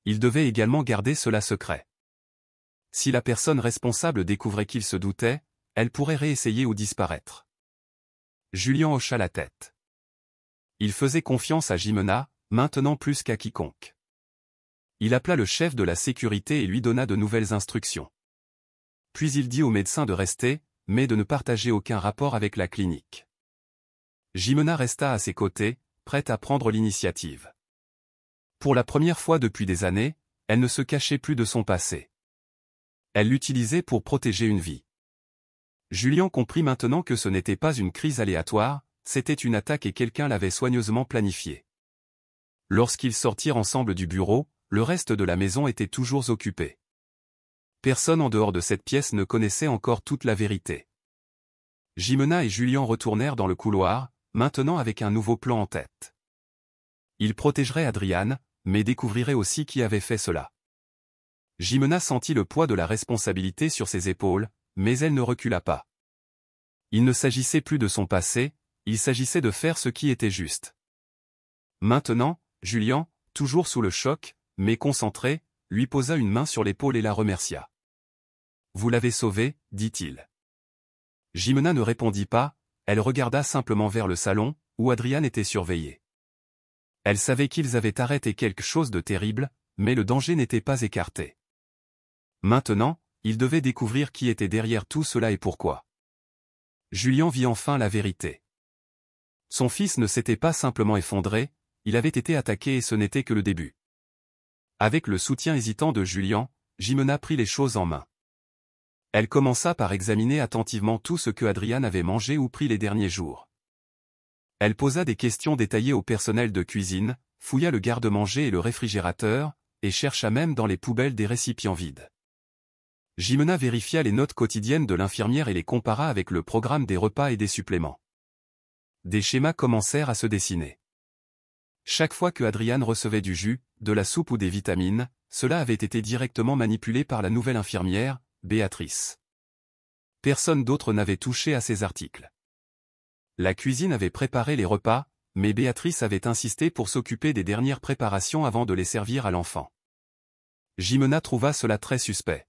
Il devait également garder cela secret. Si la personne responsable découvrait qu'il se doutait, elle pourrait réessayer ou disparaître. Julian hocha la tête. Il faisait confiance à Jimena, maintenant plus qu'à quiconque. Il appela le chef de la sécurité et lui donna de nouvelles instructions. Puis il dit au médecin de rester, mais de ne partager aucun rapport avec la clinique. Jimena resta à ses côtés, prête à prendre l'initiative. Pour la première fois depuis des années, elle ne se cachait plus de son passé. Elle l'utilisait pour protéger une vie. Julian comprit maintenant que ce n'était pas une crise aléatoire, c'était une attaque et quelqu'un l'avait soigneusement planifiée. Lorsqu'ils sortirent ensemble du bureau, le reste de la maison était toujours occupé. Personne en dehors de cette pièce ne connaissait encore toute la vérité. Jimena et Julian retournèrent dans le couloir, maintenant avec un nouveau plan en tête. Ils protégeraient Adrian, mais découvriraient aussi qui avait fait cela. Jimena sentit le poids de la responsabilité sur ses épaules, mais elle ne recula pas. Il ne s'agissait plus de son passé, il s'agissait de faire ce qui était juste. Maintenant, Julian, toujours sous le choc, mais concentré, lui posa une main sur l'épaule et la remercia. « Vous l'avez sauvé, dit-il. » Jimena ne répondit pas, elle regarda simplement vers le salon, où Adrian était surveillé. Elle savait qu'ils avaient arrêté quelque chose de terrible, mais le danger n'était pas écarté. Maintenant, il devait découvrir qui était derrière tout cela et pourquoi. Julian vit enfin la vérité. Son fils ne s'était pas simplement effondré, il avait été attaqué et ce n'était que le début. Avec le soutien hésitant de Julian, Jimena prit les choses en main. Elle commença par examiner attentivement tout ce que Adrian avait mangé ou pris les derniers jours. Elle posa des questions détaillées au personnel de cuisine, fouilla le garde-manger et le réfrigérateur, et chercha même dans les poubelles des récipients vides. Jimena vérifia les notes quotidiennes de l'infirmière et les compara avec le programme des repas et des suppléments. Des schémas commencèrent à se dessiner. Chaque fois que Adrian recevait du jus, de la soupe ou des vitamines, cela avait été directement manipulé par la nouvelle infirmière, Béatrice. Personne d'autre n'avait touché à ces articles. La cuisine avait préparé les repas, mais Béatrice avait insisté pour s'occuper des dernières préparations avant de les servir à l'enfant. Jimena trouva cela très suspect.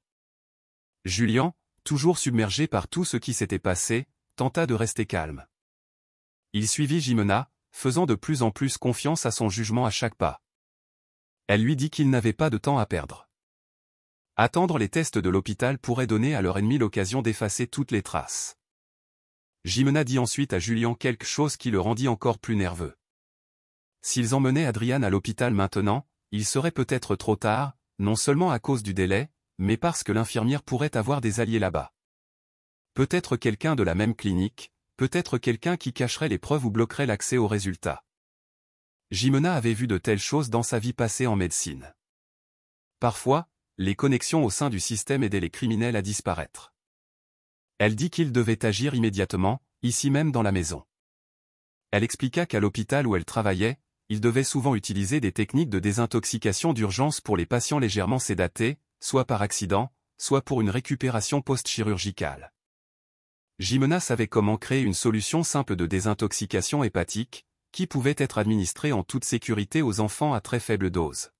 Julian, toujours submergé par tout ce qui s'était passé, tenta de rester calme. Il suivit Jimena, faisant de plus en plus confiance à son jugement à chaque pas. Elle lui dit qu'il n'avait pas de temps à perdre. Attendre les tests de l'hôpital pourrait donner à leur ennemi l'occasion d'effacer toutes les traces. Jimena dit ensuite à Julian quelque chose qui le rendit encore plus nerveux. S'ils emmenaient Adrian à l'hôpital maintenant, il serait peut-être trop tard, non seulement à cause du délai, mais parce que l'infirmière pourrait avoir des alliés là-bas. Peut-être quelqu'un de la même clinique, peut-être quelqu'un qui cacherait les preuves ou bloquerait l'accès aux résultats. Jimena avait vu de telles choses dans sa vie passée en médecine. Parfois, les connexions au sein du système aidaient les criminels à disparaître. Elle dit qu'il devait agir immédiatement, ici même dans la maison. Elle expliqua qu'à l'hôpital où elle travaillait, il devait souvent utiliser des techniques de désintoxication d'urgence pour les patients légèrement sédatés, soit par accident, soit pour une récupération post-chirurgicale. Jimena savait comment créer une solution simple de désintoxication hépatique, qui pouvait être administrée en toute sécurité aux enfants à très faible dose.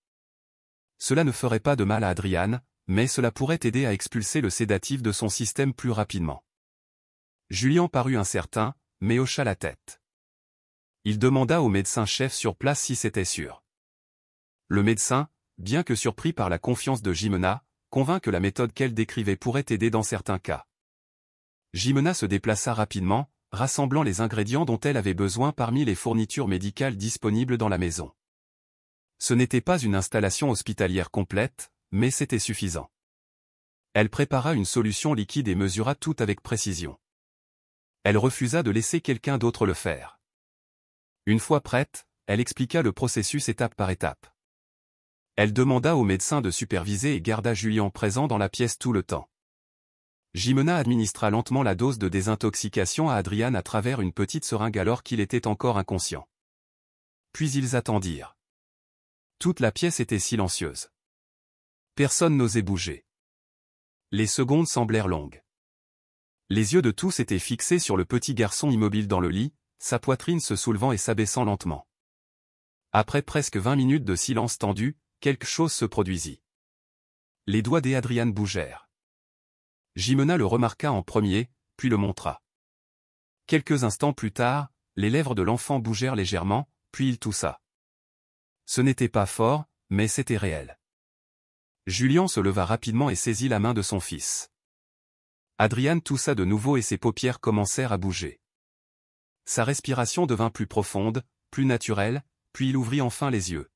Cela ne ferait pas de mal à Adrian, mais cela pourrait aider à expulser le sédatif de son système plus rapidement. Julian parut incertain, mais hocha la tête. Il demanda au médecin-chef sur place si c'était sûr. Le médecin, bien que surpris par la confiance de Jimena, convint que la méthode qu'elle décrivait pourrait aider dans certains cas. Jimena se déplaça rapidement, rassemblant les ingrédients dont elle avait besoin parmi les fournitures médicales disponibles dans la maison. Ce n'était pas une installation hospitalière complète, mais c'était suffisant. Elle prépara une solution liquide et mesura tout avec précision. Elle refusa de laisser quelqu'un d'autre le faire. Une fois prête, elle expliqua le processus étape par étape. Elle demanda au médecin de superviser et garda Julian présent dans la pièce tout le temps. Jimena administra lentement la dose de désintoxication à Adrian à travers une petite seringue alors qu'il était encore inconscient. Puis ils attendirent. Toute la pièce était silencieuse. Personne n'osait bouger. Les secondes semblèrent longues. Les yeux de tous étaient fixés sur le petit garçon immobile dans le lit, sa poitrine se soulevant et s'abaissant lentement. Après presque 20 minutes de silence tendu, quelque chose se produisit. Les doigts d'Adrian bougèrent. Jimena le remarqua en premier, puis le montra. Quelques instants plus tard, les lèvres de l'enfant bougèrent légèrement, puis il toussa. Ce n'était pas fort, mais c'était réel. Julian se leva rapidement et saisit la main de son fils. Adrian toussa de nouveau et ses paupières commencèrent à bouger. Sa respiration devint plus profonde, plus naturelle, puis il ouvrit enfin les yeux.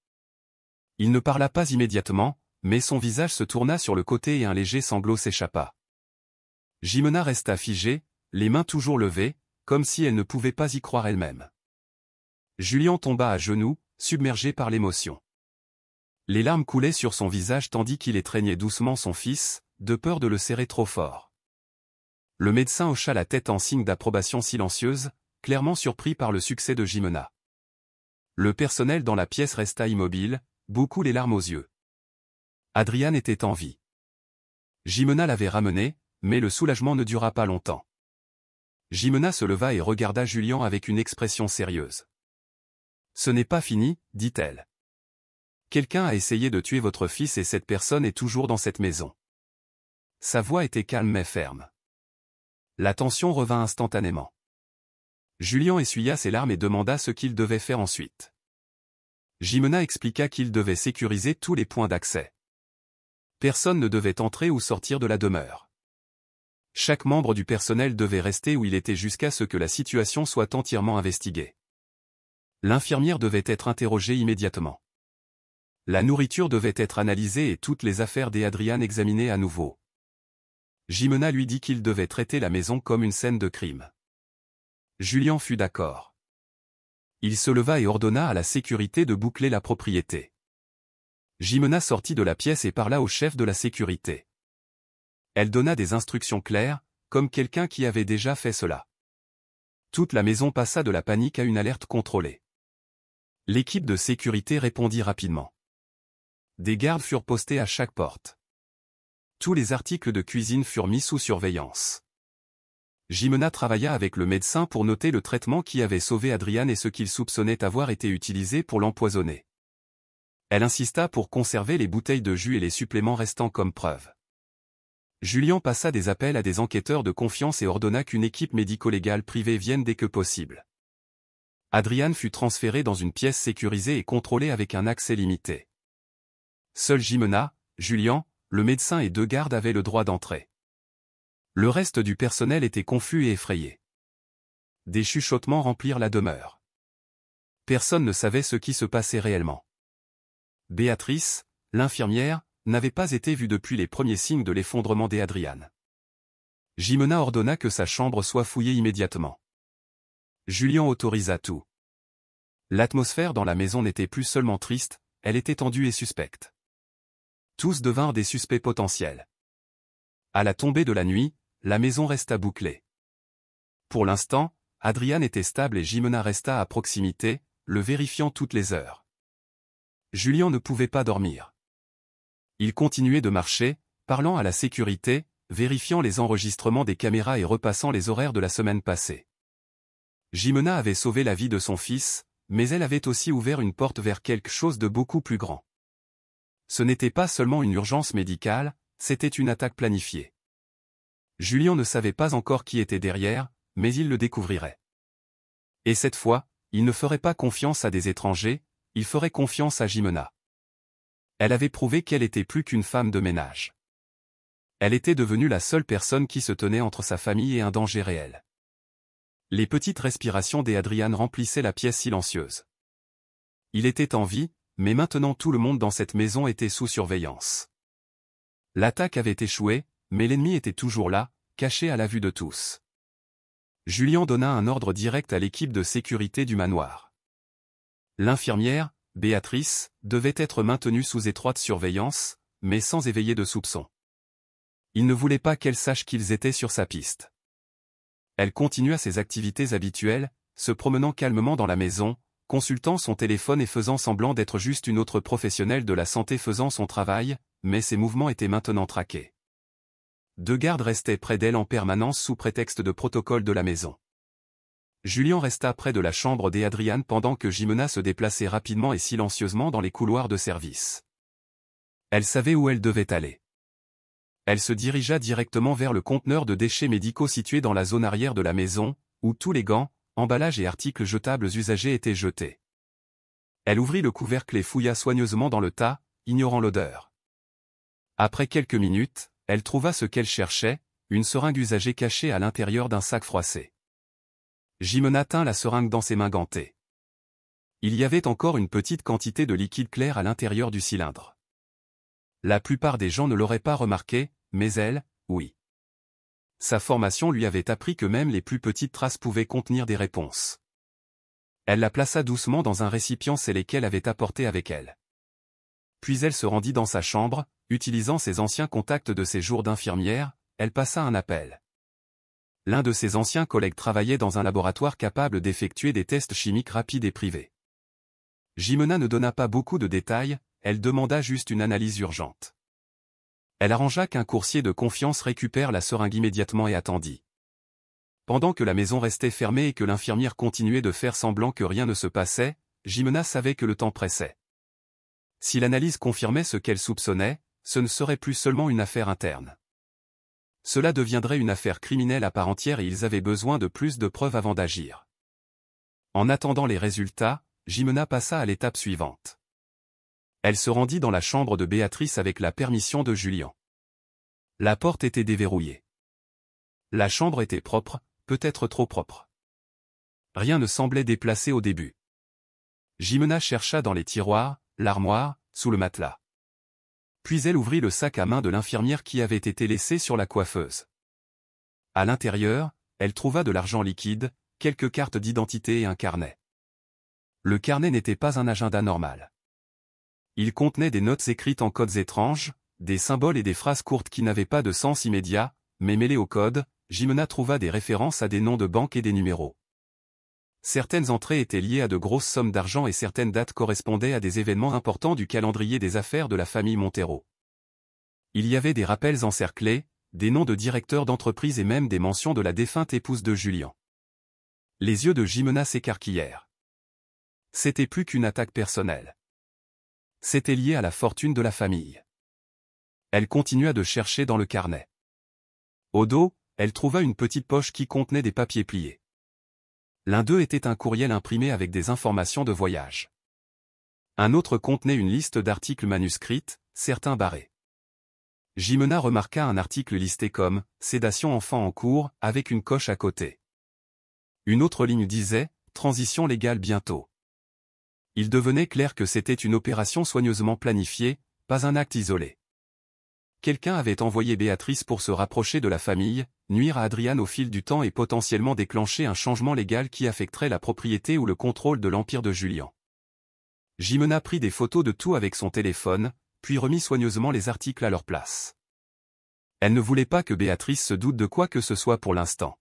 Il ne parla pas immédiatement, mais son visage se tourna sur le côté et un léger sanglot s'échappa. Jimena resta figée, les mains toujours levées, comme si elle ne pouvait pas y croire elle-même. Julian tomba à genoux, submergé par l'émotion. Les larmes coulaient sur son visage tandis qu'il étreignait doucement son fils, de peur de le serrer trop fort. Le médecin hocha la tête en signe d'approbation silencieuse, clairement surpris par le succès de Jimena. Le personnel dans la pièce resta immobile, beaucoup les larmes aux yeux. Adrian était en vie. Jimena l'avait ramené, mais le soulagement ne dura pas longtemps. Jimena se leva et regarda Julian avec une expression sérieuse. « Ce n'est pas fini, dit-elle. Quelqu'un a essayé de tuer votre fils et cette personne est toujours dans cette maison. » Sa voix était calme mais ferme. La tension revint instantanément. Julian essuya ses larmes et demanda ce qu'il devait faire ensuite. Jimena expliqua qu'il devait sécuriser tous les points d'accès. Personne ne devait entrer ou sortir de la demeure. Chaque membre du personnel devait rester où il était jusqu'à ce que la situation soit entièrement investiguée. L'infirmière devait être interrogée immédiatement. La nourriture devait être analysée et toutes les affaires d'Adrian examinées à nouveau. Jimena lui dit qu'il devait traiter la maison comme une scène de crime. Julian fut d'accord. Il se leva et ordonna à la sécurité de boucler la propriété. Jimena sortit de la pièce et parla au chef de la sécurité. Elle donna des instructions claires, comme quelqu'un qui avait déjà fait cela. Toute la maison passa de la panique à une alerte contrôlée. L'équipe de sécurité répondit rapidement. Des gardes furent postés à chaque porte. Tous les articles de cuisine furent mis sous surveillance. Jimena travailla avec le médecin pour noter le traitement qui avait sauvé Adrian et ce qu'il soupçonnait avoir été utilisé pour l'empoisonner. Elle insista pour conserver les bouteilles de jus et les suppléments restants comme preuve. Julian passa des appels à des enquêteurs de confiance et ordonna qu'une équipe médico-légale privée vienne dès que possible. Adrian fut transféré dans une pièce sécurisée et contrôlée avec un accès limité. Seuls Jimena, Julian, le médecin et 2 gardes avaient le droit d'entrer. Le reste du personnel était confus et effrayé. Des chuchotements remplirent la demeure. Personne ne savait ce qui se passait réellement. Béatrice, l'infirmière, n'avait pas été vue depuis les premiers signes de l'effondrement d'Adrian. Jimena ordonna que sa chambre soit fouillée immédiatement. Julian autorisa tout. L'atmosphère dans la maison n'était plus seulement triste, elle était tendue et suspecte. Tous devinrent des suspects potentiels. À la tombée de la nuit, la maison resta bouclée. Pour l'instant, Adrian était stable et Jimena resta à proximité, le vérifiant toutes les heures. Julian ne pouvait pas dormir. Il continuait de marcher, parlant à la sécurité, vérifiant les enregistrements des caméras et repassant les horaires de la semaine passée. Jimena avait sauvé la vie de son fils, mais elle avait aussi ouvert une porte vers quelque chose de beaucoup plus grand. Ce n'était pas seulement une urgence médicale, c'était une attaque planifiée. Julian ne savait pas encore qui était derrière, mais il le découvrirait. Et cette fois, il ne ferait pas confiance à des étrangers, il ferait confiance à Jimena. Elle avait prouvé qu'elle était plus qu'une femme de ménage. Elle était devenue la seule personne qui se tenait entre sa famille et un danger réel. Les petites respirations d'Adrian remplissaient la pièce silencieuse. Il était en vie, mais maintenant tout le monde dans cette maison était sous surveillance. L'attaque avait échoué, mais l'ennemi était toujours là, caché à la vue de tous. Julian donna un ordre direct à l'équipe de sécurité du manoir. L'infirmière, Béatrice, devait être maintenue sous étroite surveillance, mais sans éveiller de soupçons. Il ne voulait pas qu'elle sache qu'ils étaient sur sa piste. Elle continua ses activités habituelles, se promenant calmement dans la maison, consultant son téléphone et faisant semblant d'être juste une autre professionnelle de la santé faisant son travail, mais ses mouvements étaient maintenant traqués. 2 gardes restaient près d'elle en permanence sous prétexte de protocole de la maison. Julian resta près de la chambre d'Adrian pendant que Jimena se déplaçait rapidement et silencieusement dans les couloirs de service. Elle savait où elle devait aller. Elle se dirigea directement vers le conteneur de déchets médicaux situé dans la zone arrière de la maison, où tous les gants, emballages et articles jetables usagés étaient jetés. Elle ouvrit le couvercle et fouilla soigneusement dans le tas, ignorant l'odeur. Après quelques minutes, elle trouva ce qu'elle cherchait, une seringue usagée cachée à l'intérieur d'un sac froissé. Jimena tint la seringue dans ses mains gantées. Il y avait encore une petite quantité de liquide clair à l'intérieur du cylindre. La plupart des gens ne l'auraient pas remarqué, mais elle, oui. Sa formation lui avait appris que même les plus petites traces pouvaient contenir des réponses. Elle la plaça doucement dans un récipient scellé qu'elle avait apporté avec elle. Puis elle se rendit dans sa chambre, utilisant ses anciens contacts de ses jours d'infirmière, elle passa un appel. L'un de ses anciens collègues travaillait dans un laboratoire capable d'effectuer des tests chimiques rapides et privés. Jimena ne donna pas beaucoup de détails, elle demanda juste une analyse urgente. Elle arrangea qu'un coursier de confiance récupère la seringue immédiatement et attendit. Pendant que la maison restait fermée et que l'infirmière continuait de faire semblant que rien ne se passait, Jimena savait que le temps pressait. Si l'analyse confirmait ce qu'elle soupçonnait, ce ne serait plus seulement une affaire interne. Cela deviendrait une affaire criminelle à part entière et ils avaient besoin de plus de preuves avant d'agir. En attendant les résultats, Jimena passa à l'étape suivante. Elle se rendit dans la chambre de Béatrice avec la permission de Julian. La porte était déverrouillée. La chambre était propre, peut-être trop propre. Rien ne semblait déplacé au début. Jimena chercha dans les tiroirs, l'armoire, sous le matelas. Puis elle ouvrit le sac à main de l'infirmière qui avait été laissé sur la coiffeuse. À l'intérieur, elle trouva de l'argent liquide, quelques cartes d'identité et un carnet. Le carnet n'était pas un agenda normal. Il contenait des notes écrites en codes étranges, des symboles et des phrases courtes qui n'avaient pas de sens immédiat, mais mêlées au code, Jimena trouva des références à des noms de banques et des numéros. Certaines entrées étaient liées à de grosses sommes d'argent et certaines dates correspondaient à des événements importants du calendrier des affaires de la famille Montero. Il y avait des rappels encerclés, des noms de directeurs d'entreprise et même des mentions de la défunte épouse de Julien. Les yeux de Jimena s'écarquillèrent. C'était plus qu'une attaque personnelle. C'était lié à la fortune de la famille. Elle continua de chercher dans le carnet. Au dos, elle trouva une petite poche qui contenait des papiers pliés. L'un d'eux était un courriel imprimé avec des informations de voyage. Un autre contenait une liste d'articles manuscrits, certains barrés. Jimena remarqua un article listé comme « Sédation enfant en cours » avec une coche à côté. Une autre ligne disait « Transition légale bientôt ». Il devenait clair que c'était une opération soigneusement planifiée, pas un acte isolé. Quelqu'un avait envoyé Béatrice pour se rapprocher de la famille, nuire à Adriane au fil du temps et potentiellement déclencher un changement légal qui affecterait la propriété ou le contrôle de l'empire de Julien. Jimena prit des photos de tout avec son téléphone, puis remit soigneusement les articles à leur place. Elle ne voulait pas que Béatrice se doute de quoi que ce soit pour l'instant.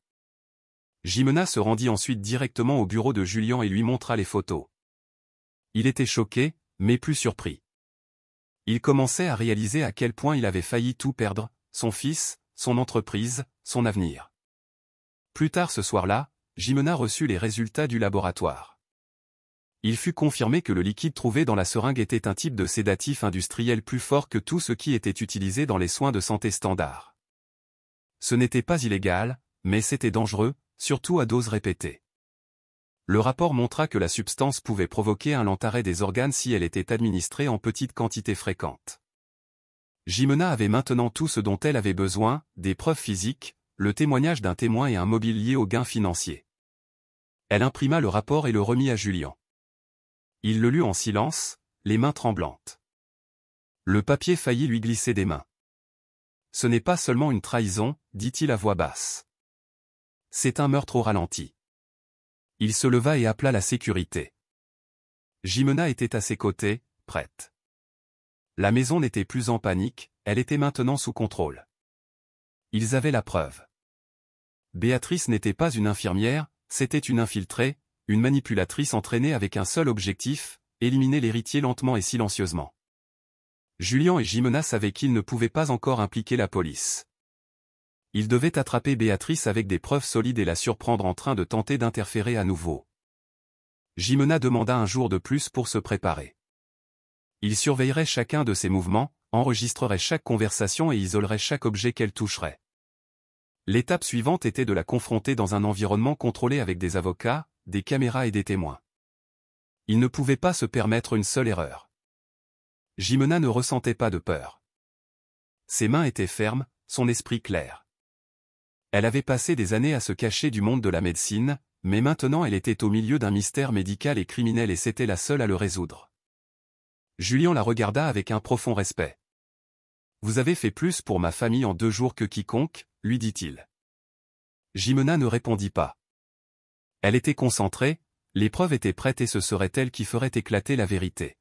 Jimena se rendit ensuite directement au bureau de Julien et lui montra les photos. Il était choqué, mais plus surpris. Il commençait à réaliser à quel point il avait failli tout perdre, son fils, son entreprise, son avenir. Plus tard ce soir-là, Jimena reçut les résultats du laboratoire. Il fut confirmé que le liquide trouvé dans la seringue était un type de sédatif industriel plus fort que tout ce qui était utilisé dans les soins de santé standards. Ce n'était pas illégal, mais c'était dangereux, surtout à doses répétées. Le rapport montra que la substance pouvait provoquer un lent arrêt des organes si elle était administrée en petites quantités fréquentes. Jimena avait maintenant tout ce dont elle avait besoin, des preuves physiques, le témoignage d'un témoin et un mobile lié aux gains financiers. Elle imprima le rapport et le remit à Julien. Il le lut en silence, les mains tremblantes. Le papier faillit lui glisser des mains. « Ce n'est pas seulement une trahison, dit-il à voix basse. C'est un meurtre au ralenti. » Il se leva et appela la sécurité. Jimena était à ses côtés, prête. La maison n'était plus en panique, elle était maintenant sous contrôle. Ils avaient la preuve. Béatrice n'était pas une infirmière, c'était une infiltrée, une manipulatrice entraînée avec un seul objectif, éliminer l'héritier lentement et silencieusement. Julien et Jimena savaient qu'ils ne pouvaient pas encore impliquer la police. Ils devaient attraper Béatrice avec des preuves solides et la surprendre en train de tenter d'interférer à nouveau. Jimena demanda un jour de plus pour se préparer. Il surveillerait chacun de ses mouvements, enregistrerait chaque conversation et isolerait chaque objet qu'elle toucherait. L'étape suivante était de la confronter dans un environnement contrôlé avec des avocats, des caméras et des témoins. Il ne pouvait pas se permettre une seule erreur. Jimena ne ressentait pas de peur. Ses mains étaient fermes, son esprit clair. Elle avait passé des années à se cacher du monde de la médecine, mais maintenant elle était au milieu d'un mystère médical et criminel et c'était la seule à le résoudre. Julien la regarda avec un profond respect. « Vous avez fait plus pour ma famille en 2 jours que quiconque, » lui dit-il. Jimena ne répondit pas. Elle était concentrée, les preuves étaient prêtes et ce serait elle qui ferait éclater la vérité.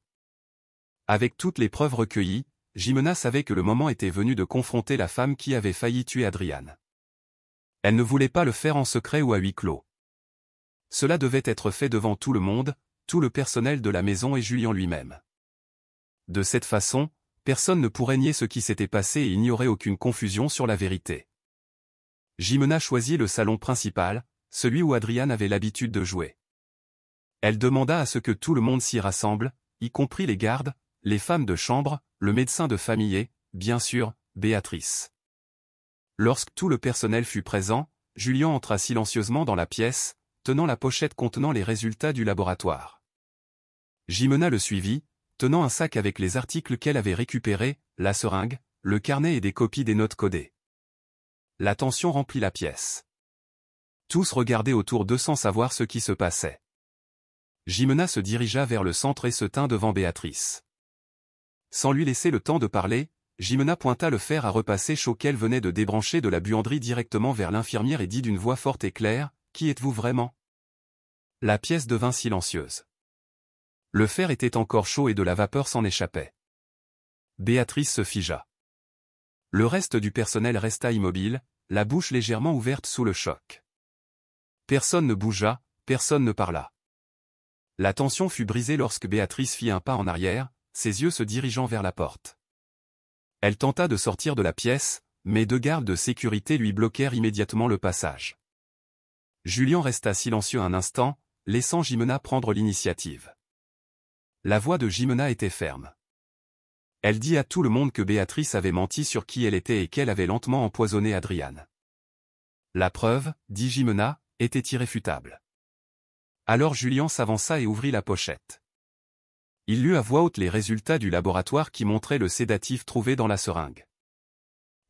Avec toutes les preuves recueillies, Jimena savait que le moment était venu de confronter la femme qui avait failli tuer Adriane. Elle ne voulait pas le faire en secret ou à huis clos. Cela devait être fait devant tout le monde, tout le personnel de la maison et Julien lui-même. De cette façon, personne ne pourrait nier ce qui s'était passé et il n'y aurait aucune confusion sur la vérité. Jimena choisit le salon principal, celui où Adriane avait l'habitude de jouer. Elle demanda à ce que tout le monde s'y rassemble, y compris les gardes, les femmes de chambre, le médecin de famille et, bien sûr, Béatrice. Lorsque tout le personnel fut présent, Julien entra silencieusement dans la pièce, tenant la pochette contenant les résultats du laboratoire. Jimena le suivit, tenant un sac avec les articles qu'elle avait récupérés, la seringue, le carnet et des copies des notes codées. La tension remplit la pièce. Tous regardaient autour d'eux sans savoir ce qui se passait. Jimena se dirigea vers le centre et se tint devant Béatrice. Sans lui laisser le temps de parler, Jimena pointa le fer à repasser chaud qu'elle venait de débrancher de la buanderie directement vers l'infirmière et dit d'une voix forte et claire, « Qui êtes-vous vraiment ?» La pièce devint silencieuse. Le fer était encore chaud et de la vapeur s'en échappait. Béatrice se figea. Le reste du personnel resta immobile, la bouche légèrement ouverte sous le choc. Personne ne bougea, personne ne parla. La tension fut brisée lorsque Béatrice fit un pas en arrière, ses yeux se dirigeant vers la porte. Elle tenta de sortir de la pièce, mais 2 gardes de sécurité lui bloquèrent immédiatement le passage. Julien resta silencieux un instant, laissant Jimena prendre l'initiative. La voix de Jimena était ferme. Elle dit à tout le monde que Béatrice avait menti sur qui elle était et qu'elle avait lentement empoisonné Adriane. La preuve, dit Jimena, était irréfutable. Alors Julien s'avança et ouvrit la pochette. Il lut à voix haute les résultats du laboratoire qui montraient le sédatif trouvé dans la seringue.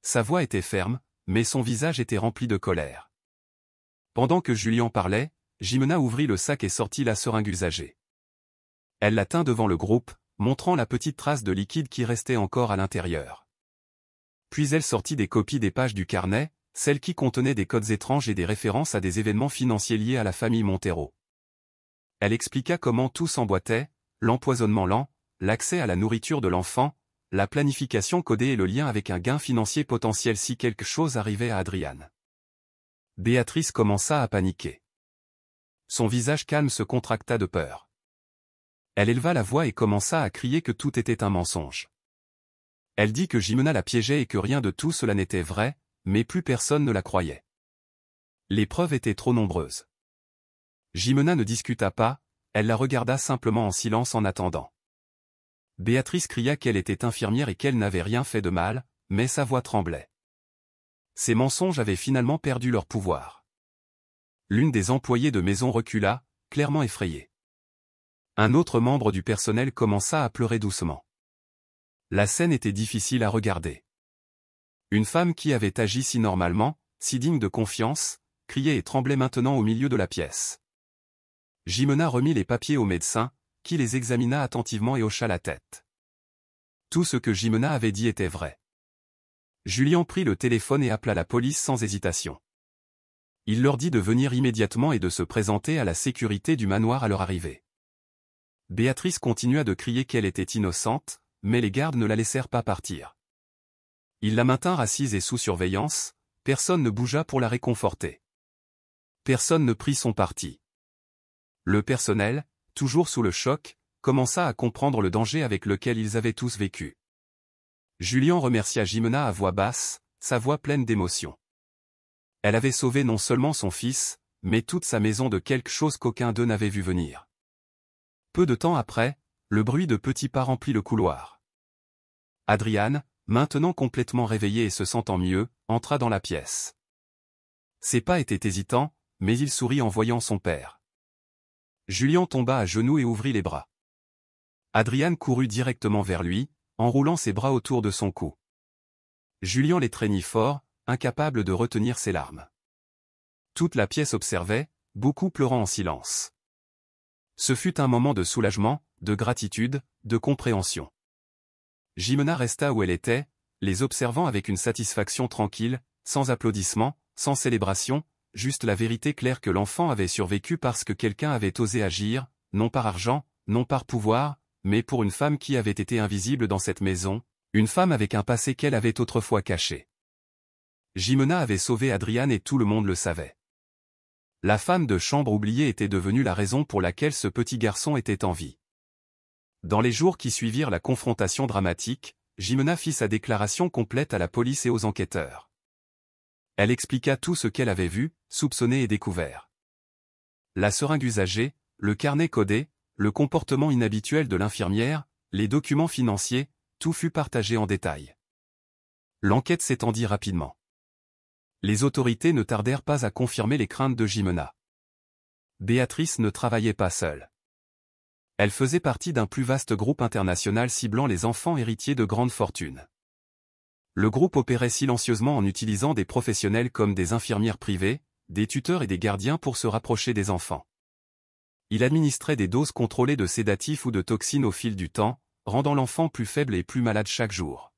Sa voix était ferme, mais son visage était rempli de colère. Pendant que Julien parlait, Jimena ouvrit le sac et sortit la seringue usagée. Elle la tint devant le groupe, montrant la petite trace de liquide qui restait encore à l'intérieur. Puis elle sortit des copies des pages du carnet, celles qui contenaient des codes étranges et des références à des événements financiers liés à la famille Montero. Elle expliqua comment tout s'emboîtait, l'empoisonnement lent, l'accès à la nourriture de l'enfant, la planification codée et le lien avec un gain financier potentiel si quelque chose arrivait à Adriane. Béatrice commença à paniquer. Son visage calme se contracta de peur. Elle éleva la voix et commença à crier que tout était un mensonge. Elle dit que Jimena la piégeait et que rien de tout cela n'était vrai, mais plus personne ne la croyait. Les preuves étaient trop nombreuses. Jimena ne discuta pas, elle la regarda simplement en silence en attendant. Béatrice cria qu'elle était infirmière et qu'elle n'avait rien fait de mal, mais sa voix tremblait. Ces mensonges avaient finalement perdu leur pouvoir. L'une des employées de maison recula, clairement effrayée. Un autre membre du personnel commença à pleurer doucement. La scène était difficile à regarder. Une femme qui avait agi si normalement, si digne de confiance, criait et tremblait maintenant au milieu de la pièce. Jimena remit les papiers au médecin, qui les examina attentivement et hocha la tête. Tout ce que Jimena avait dit était vrai. Julien prit le téléphone et appela la police sans hésitation. Il leur dit de venir immédiatement et de se présenter à la sécurité du manoir à leur arrivée. Béatrice continua de crier qu'elle était innocente, mais les gardes ne la laissèrent pas partir. Ils la maintinrent assise et sous surveillance, personne ne bougea pour la réconforter. Personne ne prit son parti. Le personnel, toujours sous le choc, commença à comprendre le danger avec lequel ils avaient tous vécu. Julien remercia Jimena à voix basse, sa voix pleine d'émotion. Elle avait sauvé non seulement son fils, mais toute sa maison de quelque chose qu'aucun d'eux n'avait vu venir. Peu de temps après, le bruit de petits pas remplit le couloir. Adriane, maintenant complètement réveillée et se sentant mieux, entra dans la pièce. Ses pas étaient hésitants, mais il sourit en voyant son père. Julien tomba à genoux et ouvrit les bras. Adriane courut directement vers lui, enroulant ses bras autour de son cou. Julien l'étreignit fort, incapable de retenir ses larmes. Toute la pièce observait, beaucoup pleurant en silence. Ce fut un moment de soulagement, de gratitude, de compréhension. Jimena resta où elle était, les observant avec une satisfaction tranquille, sans applaudissements, sans célébration, juste la vérité claire que l'enfant avait survécu parce que quelqu'un avait osé agir, non par argent, non par pouvoir, mais pour une femme qui avait été invisible dans cette maison, une femme avec un passé qu'elle avait autrefois caché. Jimena avait sauvé Adriane et tout le monde le savait. La femme de chambre oubliée était devenue la raison pour laquelle ce petit garçon était en vie. Dans les jours qui suivirent la confrontation dramatique, Jimena fit sa déclaration complète à la police et aux enquêteurs. Elle expliqua tout ce qu'elle avait vu, soupçonné et découvert. La seringue usagée, le carnet codé, le comportement inhabituel de l'infirmière, les documents financiers, tout fut partagé en détail. L'enquête s'étendit rapidement. Les autorités ne tardèrent pas à confirmer les craintes de Jimena. Béatrice ne travaillait pas seule. Elle faisait partie d'un plus vaste groupe international ciblant les enfants héritiers de grandes fortunes. Le groupe opérait silencieusement en utilisant des professionnels comme des infirmières privées, des tuteurs et des gardiens pour se rapprocher des enfants. Il administrait des doses contrôlées de sédatifs ou de toxines au fil du temps, rendant l'enfant plus faible et plus malade chaque jour.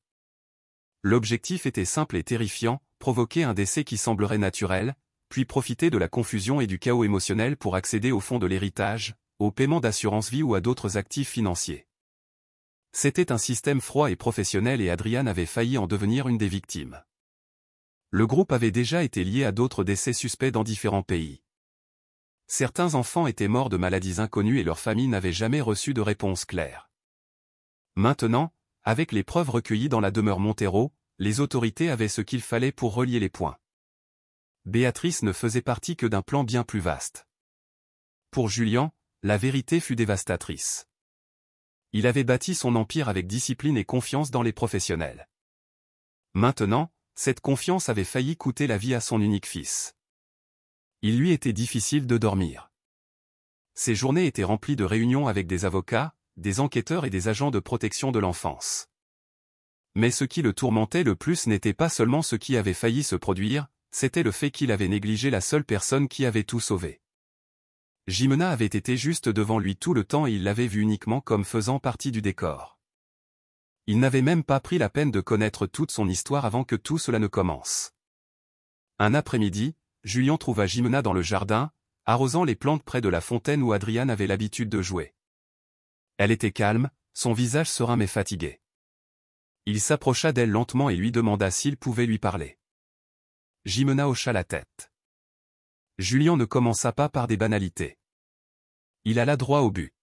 L'objectif était simple et terrifiant, provoquer un décès qui semblerait naturel, puis profiter de la confusion et du chaos émotionnel pour accéder au fonds de l'héritage, au paiement d'assurance vie ou à d'autres actifs financiers. C'était un système froid et professionnel et Adriane avait failli en devenir une des victimes. Le groupe avait déjà été lié à d'autres décès suspects dans différents pays. Certains enfants étaient morts de maladies inconnues et leurs familles n'avaient jamais reçu de réponse claire. Maintenant, avec les preuves recueillies dans la demeure Montero, les autorités avaient ce qu'il fallait pour relier les points. Béatrice ne faisait partie que d'un plan bien plus vaste. Pour Julian, la vérité fut dévastatrice. Il avait bâti son empire avec discipline et confiance dans les professionnels. Maintenant, cette confiance avait failli coûter la vie à son unique fils. Il lui était difficile de dormir. Ses journées étaient remplies de réunions avec des avocats, des enquêteurs et des agents de protection de l'enfance. Mais ce qui le tourmentait le plus n'était pas seulement ce qui avait failli se produire, c'était le fait qu'il avait négligé la seule personne qui avait tout sauvé. Jimena avait été juste devant lui tout le temps et il l'avait vu uniquement comme faisant partie du décor. Il n'avait même pas pris la peine de connaître toute son histoire avant que tout cela ne commence. Un après-midi, Julian trouva Jimena dans le jardin, arrosant les plantes près de la fontaine où Adrian avait l'habitude de jouer. Elle était calme, son visage serein mais fatigué. Il s'approcha d'elle lentement et lui demanda s'il pouvait lui parler. Jimena hocha la tête. Julian ne commença pas par des banalités. Il alla droit au but.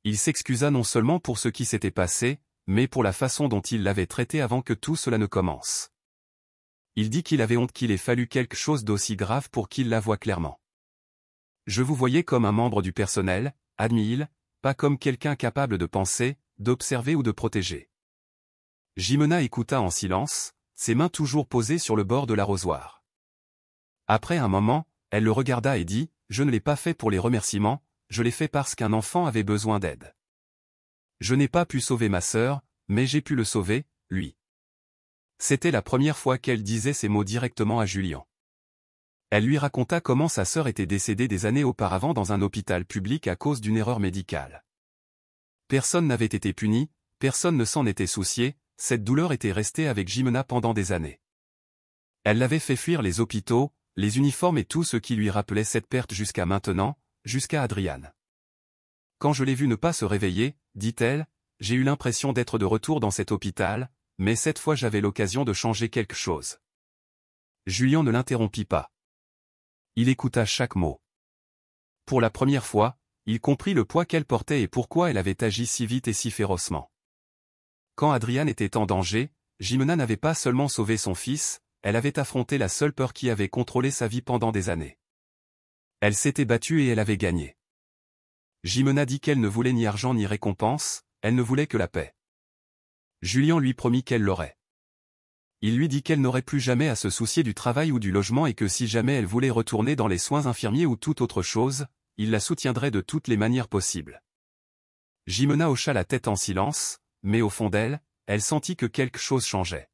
Il s'excusa non seulement pour ce qui s'était passé, mais pour la façon dont il l'avait traité avant que tout cela ne commence. Il dit qu'il avait honte qu'il ait fallu quelque chose d'aussi grave pour qu'il la voie clairement. Je vous voyais comme un membre du personnel, admit-il, pas comme quelqu'un capable de penser, d'observer ou de protéger. Jimena écouta en silence, ses mains toujours posées sur le bord de l'arrosoir. Après un moment, elle le regarda et dit, « Je ne l'ai pas fait pour les remerciements, je l'ai fait parce qu'un enfant avait besoin d'aide. Je n'ai pas pu sauver ma sœur, mais j'ai pu le sauver, lui. » C'était la première fois qu'elle disait ces mots directement à Julian. Elle lui raconta comment sa sœur était décédée des années auparavant dans un hôpital public à cause d'une erreur médicale. Personne n'avait été puni, personne ne s'en était soucié, cette douleur était restée avec Jimena pendant des années. Elle l'avait fait fuir les hôpitaux, les uniformes et tout ce qui lui rappelait cette perte jusqu'à maintenant, jusqu'à Adrian. Quand je l'ai vu ne pas se réveiller, dit-elle, j'ai eu l'impression d'être de retour dans cet hôpital, mais cette fois j'avais l'occasion de changer quelque chose. Julian ne l'interrompit pas. Il écouta chaque mot. Pour la première fois, il comprit le poids qu'elle portait et pourquoi elle avait agi si vite et si férocement. Quand Adrian était en danger, Jimena n'avait pas seulement sauvé son fils, elle avait affronté la seule peur qui avait contrôlé sa vie pendant des années. Elle s'était battue et elle avait gagné. Jimena dit qu'elle ne voulait ni argent ni récompense, elle ne voulait que la paix. Julian lui promit qu'elle l'aurait. Il lui dit qu'elle n'aurait plus jamais à se soucier du travail ou du logement et que si jamais elle voulait retourner dans les soins infirmiers ou toute autre chose, il la soutiendrait de toutes les manières possibles. Jimena hocha la tête en silence, mais au fond d'elle, elle sentit que quelque chose changeait.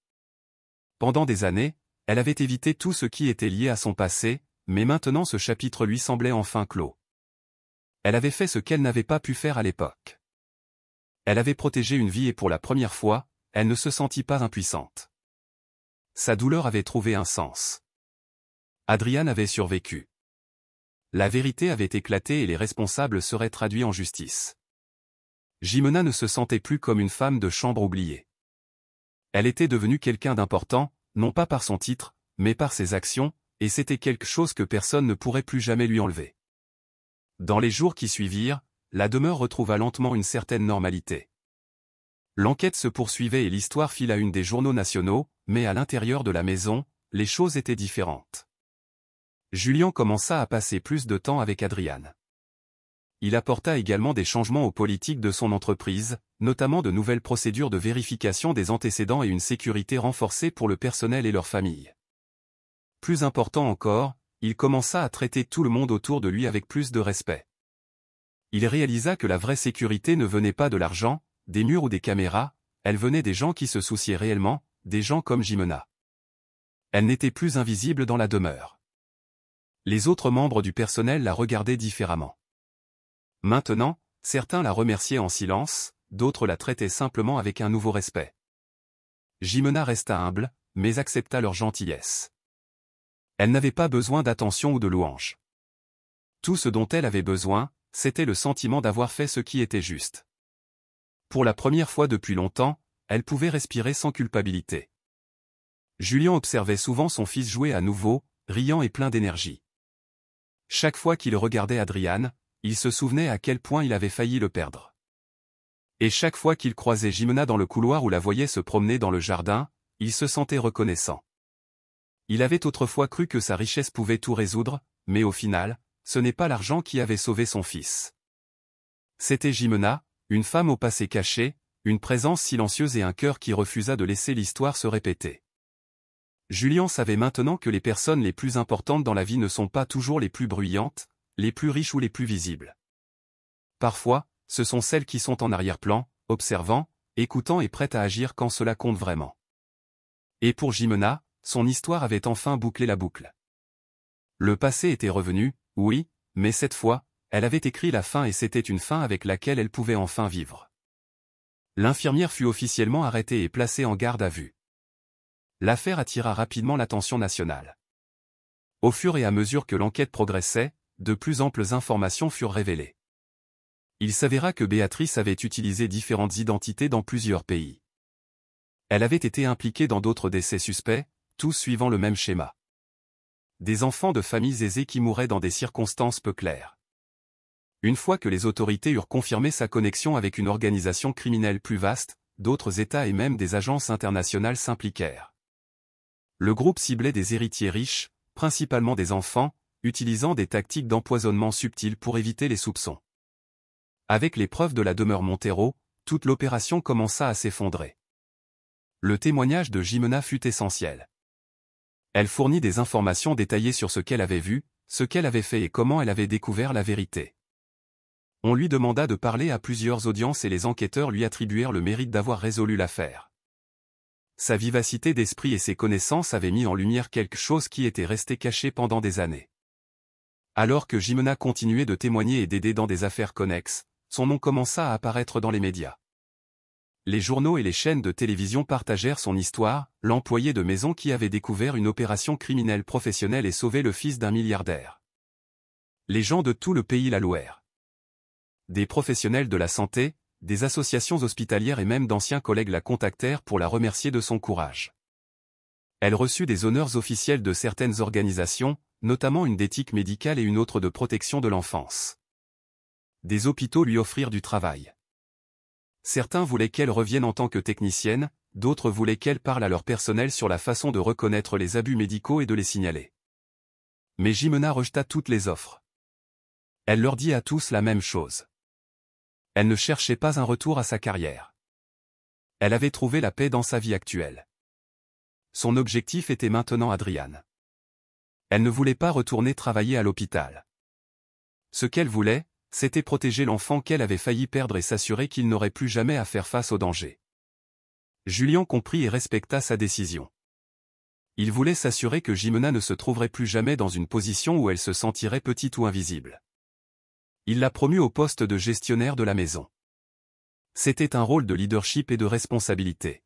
Pendant des années, elle avait évité tout ce qui était lié à son passé, mais maintenant ce chapitre lui semblait enfin clos. Elle avait fait ce qu'elle n'avait pas pu faire à l'époque. Elle avait protégé une vie et pour la première fois, elle ne se sentit pas impuissante. Sa douleur avait trouvé un sens. Adrian avait survécu. La vérité avait éclaté et les responsables seraient traduits en justice. Jimena ne se sentait plus comme une femme de chambre oubliée. Elle était devenue quelqu'un d'important, non pas par son titre, mais par ses actions, et c'était quelque chose que personne ne pourrait plus jamais lui enlever. Dans les jours qui suivirent, la demeure retrouva lentement une certaine normalité. L'enquête se poursuivait et l'histoire fit la une des journaux nationaux, mais à l'intérieur de la maison, les choses étaient différentes. Julian commença à passer plus de temps avec Adrian. Il apporta également des changements aux politiques de son entreprise, notamment de nouvelles procédures de vérification des antécédents et une sécurité renforcée pour le personnel et leurs familles. Plus important encore, il commença à traiter tout le monde autour de lui avec plus de respect. Il réalisa que la vraie sécurité ne venait pas de l'argent, des murs ou des caméras, elle venait des gens qui se souciaient réellement, des gens comme Jimena. Elle n'était plus invisible dans la demeure. Les autres membres du personnel la regardaient différemment. Maintenant, certains la remerciaient en silence, d'autres la traitaient simplement avec un nouveau respect. Jimena resta humble, mais accepta leur gentillesse. Elle n'avait pas besoin d'attention ou de louanges. Tout ce dont elle avait besoin, c'était le sentiment d'avoir fait ce qui était juste. Pour la première fois depuis longtemps, elle pouvait respirer sans culpabilité. Julian observait souvent son fils jouer à nouveau, riant et plein d'énergie. Chaque fois qu'il regardait Adrian, il se souvenait à quel point il avait failli le perdre. Et chaque fois qu'il croisait Jimena dans le couloir ou la voyait se promener dans le jardin, il se sentait reconnaissant. Il avait autrefois cru que sa richesse pouvait tout résoudre, mais au final, ce n'est pas l'argent qui avait sauvé son fils. C'était Jimena, une femme au passé caché, une présence silencieuse et un cœur qui refusa de laisser l'histoire se répéter. Julien savait maintenant que les personnes les plus importantes dans la vie ne sont pas toujours les plus bruyantes, les plus riches ou les plus visibles. Parfois, ce sont celles qui sont en arrière-plan, observant, écoutant et prêtes à agir quand cela compte vraiment. Et pour Jimena, son histoire avait enfin bouclé la boucle. Le passé était revenu, oui, mais cette fois, elle avait écrit la fin et c'était une fin avec laquelle elle pouvait enfin vivre. L'infirmière fut officiellement arrêtée et placée en garde à vue. L'affaire attira rapidement l'attention nationale. Au fur et à mesure que l'enquête progressait, de plus amples informations furent révélées. Il s'avéra que Béatrice avait utilisé différentes identités dans plusieurs pays. Elle avait été impliquée dans d'autres décès suspects, tous suivant le même schéma. Des enfants de familles aisées qui mouraient dans des circonstances peu claires. Une fois que les autorités eurent confirmé sa connexion avec une organisation criminelle plus vaste, d'autres États et même des agences internationales s'impliquèrent. Le groupe ciblait des héritiers riches, principalement des enfants, utilisant des tactiques d'empoisonnement subtiles pour éviter les soupçons. Avec les preuves de la demeure Montero, toute l'opération commença à s'effondrer. Le témoignage de Jimena fut essentiel. Elle fournit des informations détaillées sur ce qu'elle avait vu, ce qu'elle avait fait et comment elle avait découvert la vérité. On lui demanda de parler à plusieurs audiences et les enquêteurs lui attribuèrent le mérite d'avoir résolu l'affaire. Sa vivacité d'esprit et ses connaissances avaient mis en lumière quelque chose qui était resté caché pendant des années. Alors que Jimena continuait de témoigner et d'aider dans des affaires connexes, son nom commença à apparaître dans les médias. Les journaux et les chaînes de télévision partagèrent son histoire, l'employé de maison qui avait découvert une opération criminelle professionnelle et sauvé le fils d'un milliardaire. Les gens de tout le pays la louèrent. Des professionnels de la santé, des associations hospitalières et même d'anciens collègues la contactèrent pour la remercier de son courage. Elle reçut des honneurs officiels de certaines organisations, notamment une d'éthique médicale et une autre de protection de l'enfance. Des hôpitaux lui offrirent du travail. Certains voulaient qu'elle revienne en tant que technicienne, d'autres voulaient qu'elle parle à leur personnel sur la façon de reconnaître les abus médicaux et de les signaler. Mais Jimena rejeta toutes les offres. Elle leur dit à tous la même chose. Elle ne cherchait pas un retour à sa carrière. Elle avait trouvé la paix dans sa vie actuelle. Son objectif était maintenant Adriane. Elle ne voulait pas retourner travailler à l'hôpital. Ce qu'elle voulait, c'était protéger l'enfant qu'elle avait failli perdre et s'assurer qu'il n'aurait plus jamais à faire face au danger. Julien comprit et respecta sa décision. Il voulait s'assurer que Jimena ne se trouverait plus jamais dans une position où elle se sentirait petite ou invisible. Il l'a promue au poste de gestionnaire de la maison. C'était un rôle de leadership et de responsabilité.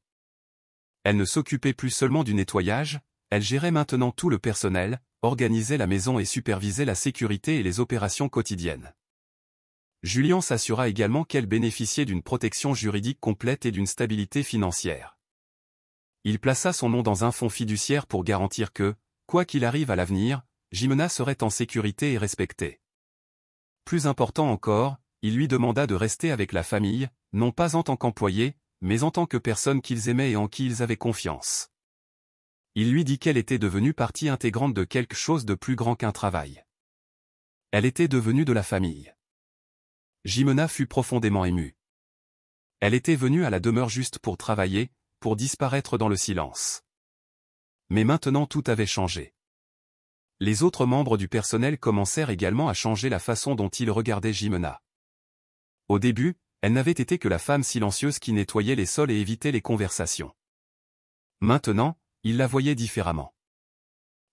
Elle ne s'occupait plus seulement du nettoyage, elle gérait maintenant tout le personnel, organisait la maison et supervisait la sécurité et les opérations quotidiennes. Julien s'assura également qu'elle bénéficiait d'une protection juridique complète et d'une stabilité financière. Il plaça son nom dans un fonds fiduciaire pour garantir que, quoi qu'il arrive à l'avenir, Jimena serait en sécurité et respectée. Plus important encore, il lui demanda de rester avec la famille, non pas en tant qu'employé, mais en tant que personne qu'ils aimaient et en qui ils avaient confiance. Il lui dit qu'elle était devenue partie intégrante de quelque chose de plus grand qu'un travail. Elle était devenue de la famille. Jimena fut profondément émue. Elle était venue à la demeure juste pour travailler, pour disparaître dans le silence. Mais maintenant tout avait changé. Les autres membres du personnel commencèrent également à changer la façon dont ils regardaient Jimena. Au début, elle n'avait été que la femme silencieuse qui nettoyait les sols et évitait les conversations. Maintenant, ils la voyaient différemment.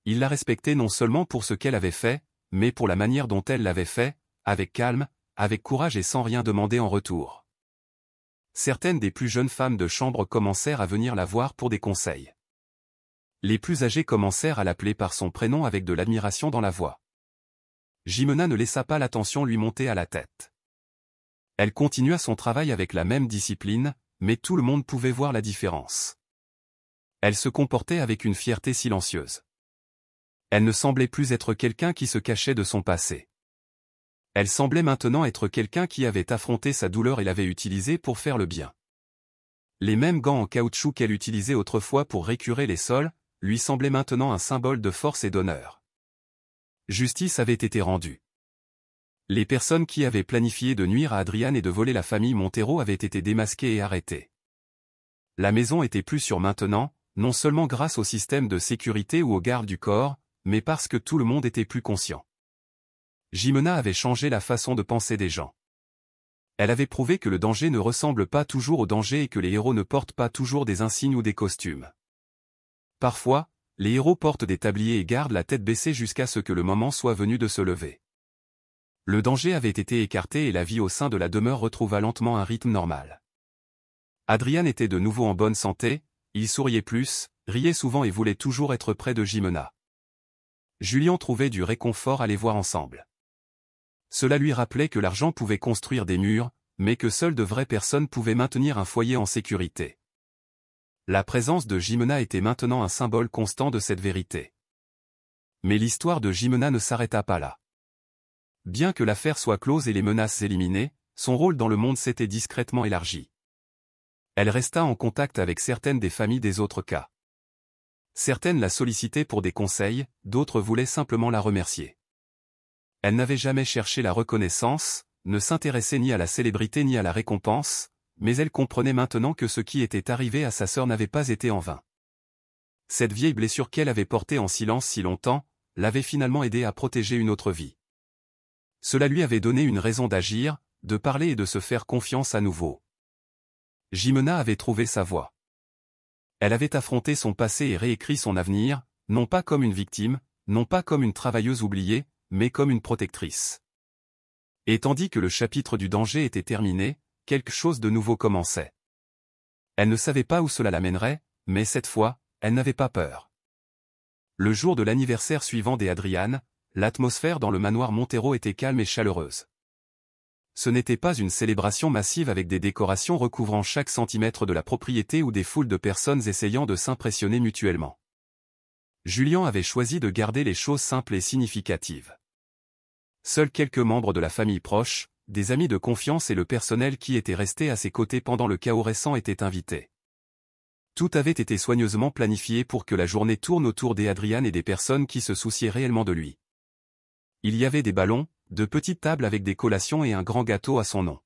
Ils la respectaient non seulement pour ce qu'elle avait fait, mais pour la manière dont elle l'avait fait, avec calme, avec courage et sans rien demander en retour. Certaines des plus jeunes femmes de chambre commencèrent à venir la voir pour des conseils. Les plus âgées commencèrent à l'appeler par son prénom avec de l'admiration dans la voix. Jimena ne laissa pas l'attention lui monter à la tête. Elle continua son travail avec la même discipline, mais tout le monde pouvait voir la différence. Elle se comportait avec une fierté silencieuse. Elle ne semblait plus être quelqu'un qui se cachait de son passé. Elle semblait maintenant être quelqu'un qui avait affronté sa douleur et l'avait utilisée pour faire le bien. Les mêmes gants en caoutchouc qu'elle utilisait autrefois pour récurer les sols, lui semblaient maintenant un symbole de force et d'honneur. Justice avait été rendue. Les personnes qui avaient planifié de nuire à Adriane et de voler la famille Montero avaient été démasquées et arrêtées. La maison était plus sûre maintenant, non seulement grâce au système de sécurité ou aux gardes du corps, mais parce que tout le monde était plus conscient. Jimena avait changé la façon de penser des gens. Elle avait prouvé que le danger ne ressemble pas toujours au danger et que les héros ne portent pas toujours des insignes ou des costumes. Parfois, les héros portent des tabliers et gardent la tête baissée jusqu'à ce que le moment soit venu de se lever. Le danger avait été écarté et la vie au sein de la demeure retrouva lentement un rythme normal. Adriane était de nouveau en bonne santé, il souriait plus, riait souvent et voulait toujours être près de Jimena. Julien trouvait du réconfort à les voir ensemble. Cela lui rappelait que l'argent pouvait construire des murs, mais que seules de vraies personnes pouvaient maintenir un foyer en sécurité. La présence de Jimena était maintenant un symbole constant de cette vérité. Mais l'histoire de Jimena ne s'arrêta pas là. Bien que l'affaire soit close et les menaces éliminées, son rôle dans le monde s'était discrètement élargi. Elle resta en contact avec certaines des familles des autres cas. Certaines la sollicitaient pour des conseils, d'autres voulaient simplement la remercier. Elle n'avait jamais cherché la reconnaissance, ne s'intéressait ni à la célébrité ni à la récompense, mais elle comprenait maintenant que ce qui était arrivé à sa sœur n'avait pas été en vain. Cette vieille blessure qu'elle avait portée en silence si longtemps, l'avait finalement aidée à protéger une autre vie. Cela lui avait donné une raison d'agir, de parler et de se faire confiance à nouveau. Jimena avait trouvé sa voie. Elle avait affronté son passé et réécrit son avenir, non pas comme une victime, non pas comme une travailleuse oubliée, mais comme une protectrice. Et tandis que le chapitre du danger était terminé, quelque chose de nouveau commençait. Elle ne savait pas où cela l'amènerait, mais cette fois, elle n'avait pas peur. Le jour de l'anniversaire suivant des Adriane, l'atmosphère dans le manoir Montero était calme et chaleureuse. Ce n'était pas une célébration massive avec des décorations recouvrant chaque centimètre de la propriété ou des foules de personnes essayant de s'impressionner mutuellement. Julien avait choisi de garder les choses simples et significatives. Seuls quelques membres de la famille proche, des amis de confiance et le personnel qui était resté à ses côtés pendant le chaos récent étaient invités. Tout avait été soigneusement planifié pour que la journée tourne autour des Adriane et des personnes qui se souciaient réellement de lui. Il y avait des ballons, de petites tables avec des collations et un grand gâteau à son nom.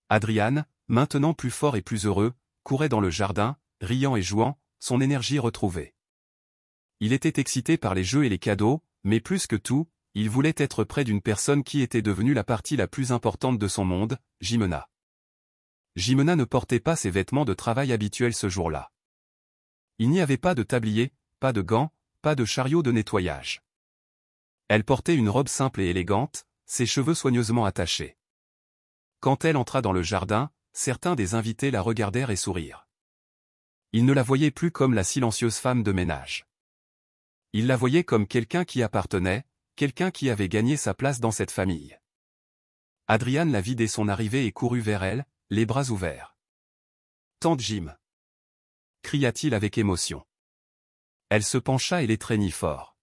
Adriane, maintenant plus fort et plus heureux, courait dans le jardin, riant et jouant, son énergie retrouvée. Il était excité par les jeux et les cadeaux, mais plus que tout, il voulait être près d'une personne qui était devenue la partie la plus importante de son monde, Jimena. Jimena ne portait pas ses vêtements de travail habituels ce jour-là. Il n'y avait pas de tablier, pas de gants, pas de chariot de nettoyage. Elle portait une robe simple et élégante, ses cheveux soigneusement attachés. Quand elle entra dans le jardin, certains des invités la regardèrent et sourirent. Ils ne la voyaient plus comme la silencieuse femme de ménage. Ils la voyaient comme quelqu'un qui appartenait, quelqu'un qui avait gagné sa place dans cette famille. Adriane la vit dès son arrivée et courut vers elle, les bras ouverts. « Tante Jim !» cria-t-il avec émotion. Elle se pencha et l'étreignit fort.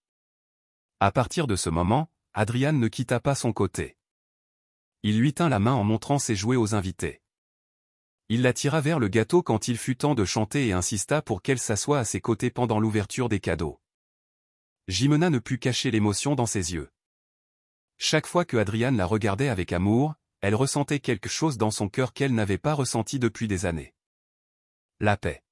À partir de ce moment, Adriane ne quitta pas son côté. Il lui tint la main en montrant ses jouets aux invités. Il la tira vers le gâteau quand il fut temps de chanter et insista pour qu'elle s'assoie à ses côtés pendant l'ouverture des cadeaux. Jimena ne put cacher l'émotion dans ses yeux. Chaque fois que Adriane la regardait avec amour, elle ressentait quelque chose dans son cœur qu'elle n'avait pas ressenti depuis des années. La paix.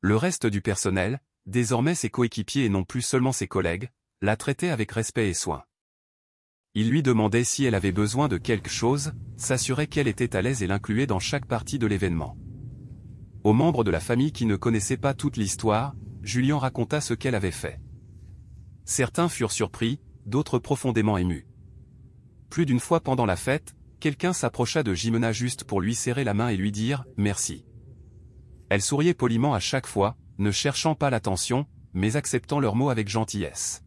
Le reste du personnel, désormais ses coéquipiers et non plus seulement ses collègues, la traitait avec respect et soin. Il lui demandait si elle avait besoin de quelque chose, s'assurait qu'elle était à l'aise et l'incluait dans chaque partie de l'événement. Aux membres de la famille qui ne connaissaient pas toute l'histoire, Julien raconta ce qu'elle avait fait. Certains furent surpris, d'autres profondément émus. Plus d'une fois pendant la fête, quelqu'un s'approcha de Jimena juste pour lui serrer la main et lui dire « merci ». Elle souriait poliment à chaque fois, ne cherchant pas l'attention, mais acceptant leurs mots avec gentillesse.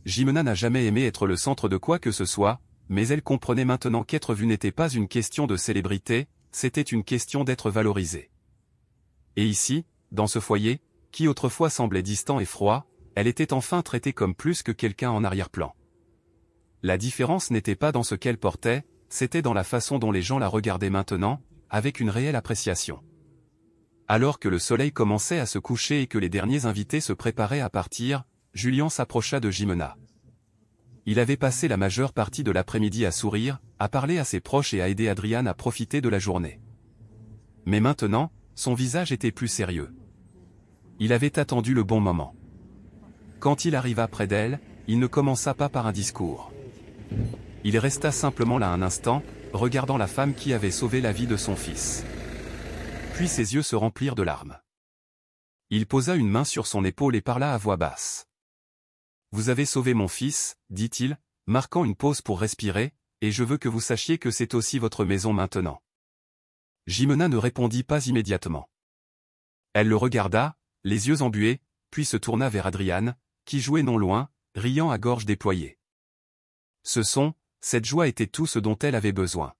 Jimena n'a jamais aimé être le centre de quoi que ce soit, mais elle comprenait maintenant qu'être vue n'était pas une question de célébrité, c'était une question d'être valorisée. Et ici, dans ce foyer, qui autrefois semblait distant et froid, elle était enfin traitée comme plus que quelqu'un en arrière-plan. La différence n'était pas dans ce qu'elle portait, c'était dans la façon dont les gens la regardaient maintenant, avec une réelle appréciation. Alors que le soleil commençait à se coucher et que les derniers invités se préparaient à partir, Julien s'approcha de Jimena. Il avait passé la majeure partie de l'après-midi à sourire, à parler à ses proches et à aider Adriane à profiter de la journée. Mais maintenant, son visage était plus sérieux. Il avait attendu le bon moment. Quand il arriva près d'elle, il ne commença pas par un discours. Il resta simplement là un instant, regardant la femme qui avait sauvé la vie de son fils. Puis ses yeux se remplirent de larmes. Il posa une main sur son épaule et parla à voix basse. « Vous avez sauvé mon fils, dit-il, marquant une pause pour respirer, et je veux que vous sachiez que c'est aussi votre maison maintenant. » Jimena ne répondit pas immédiatement. Elle le regarda, les yeux embués, puis se tourna vers Adriane, qui jouait non loin, riant à gorge déployée. Cette joie était tout ce dont elle avait besoin.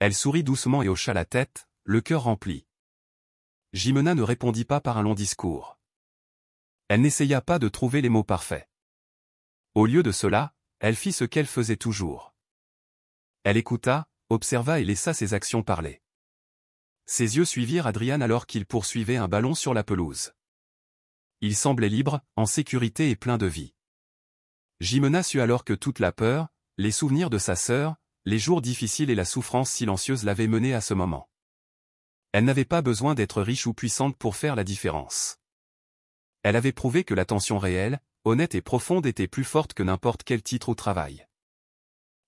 Elle sourit doucement et hocha la tête, le cœur rempli. Jimena ne répondit pas par un long discours. Elle n'essaya pas de trouver les mots parfaits. Au lieu de cela, elle fit ce qu'elle faisait toujours. Elle écouta, observa et laissa ses actions parler. Ses yeux suivirent Adriane alors qu'il poursuivait un ballon sur la pelouse. Il semblait libre, en sécurité et plein de vie. Jimena sut alors que toute la peur, les souvenirs de sa sœur, les jours difficiles et la souffrance silencieuse l'avaient menée à ce moment. Elle n'avait pas besoin d'être riche ou puissante pour faire la différence. Elle avait prouvé que l'attention réelle, honnête et profonde était plus forte que n'importe quel titre au travail.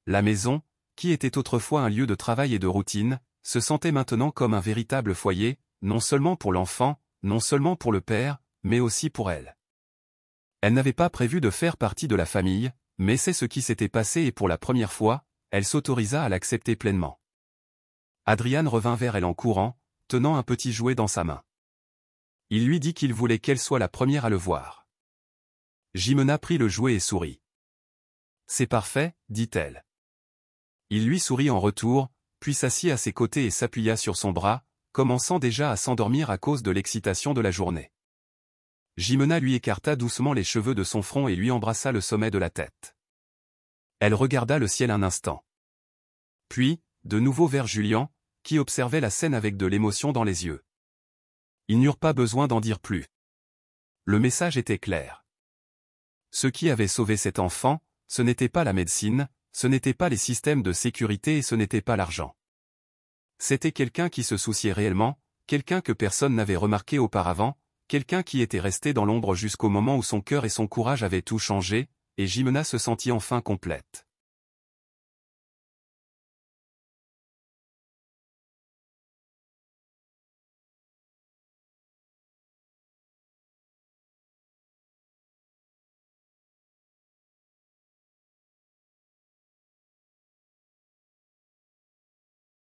La maison, qui était autrefois un lieu de travail et de routine, se sentait maintenant comme un véritable foyer, non seulement pour l'enfant, non seulement pour le père, mais aussi pour elle. Elle n'avait pas prévu de faire partie de la famille, mais c'est ce qui s'était passé et pour la première fois, elle s'autorisa à l'accepter pleinement. Adriane revint vers elle en courant, tenant un petit jouet dans sa main. Il lui dit qu'il voulait qu'elle soit la première à le voir. Jimena prit le jouet et sourit. « C'est parfait, dit-elle. » Il lui sourit en retour, puis s'assit à ses côtés et s'appuya sur son bras, commençant déjà à s'endormir à cause de l'excitation de la journée. Jimena lui écarta doucement les cheveux de son front et lui embrassa le sommet de la tête. Elle regarda le ciel un instant. Puis, de nouveau vers Julien, qui observait la scène avec de l'émotion dans les yeux. Ils n'eurent pas besoin d'en dire plus. Le message était clair. Ce qui avait sauvé cet enfant, ce n'était pas la médecine, ce n'était pas les systèmes de sécurité et ce n'était pas l'argent. C'était quelqu'un qui se souciait réellement, quelqu'un que personne n'avait remarqué auparavant, quelqu'un qui était resté dans l'ombre jusqu'au moment où son cœur et son courage avaient tout changé, et Jimena se sentit enfin complète.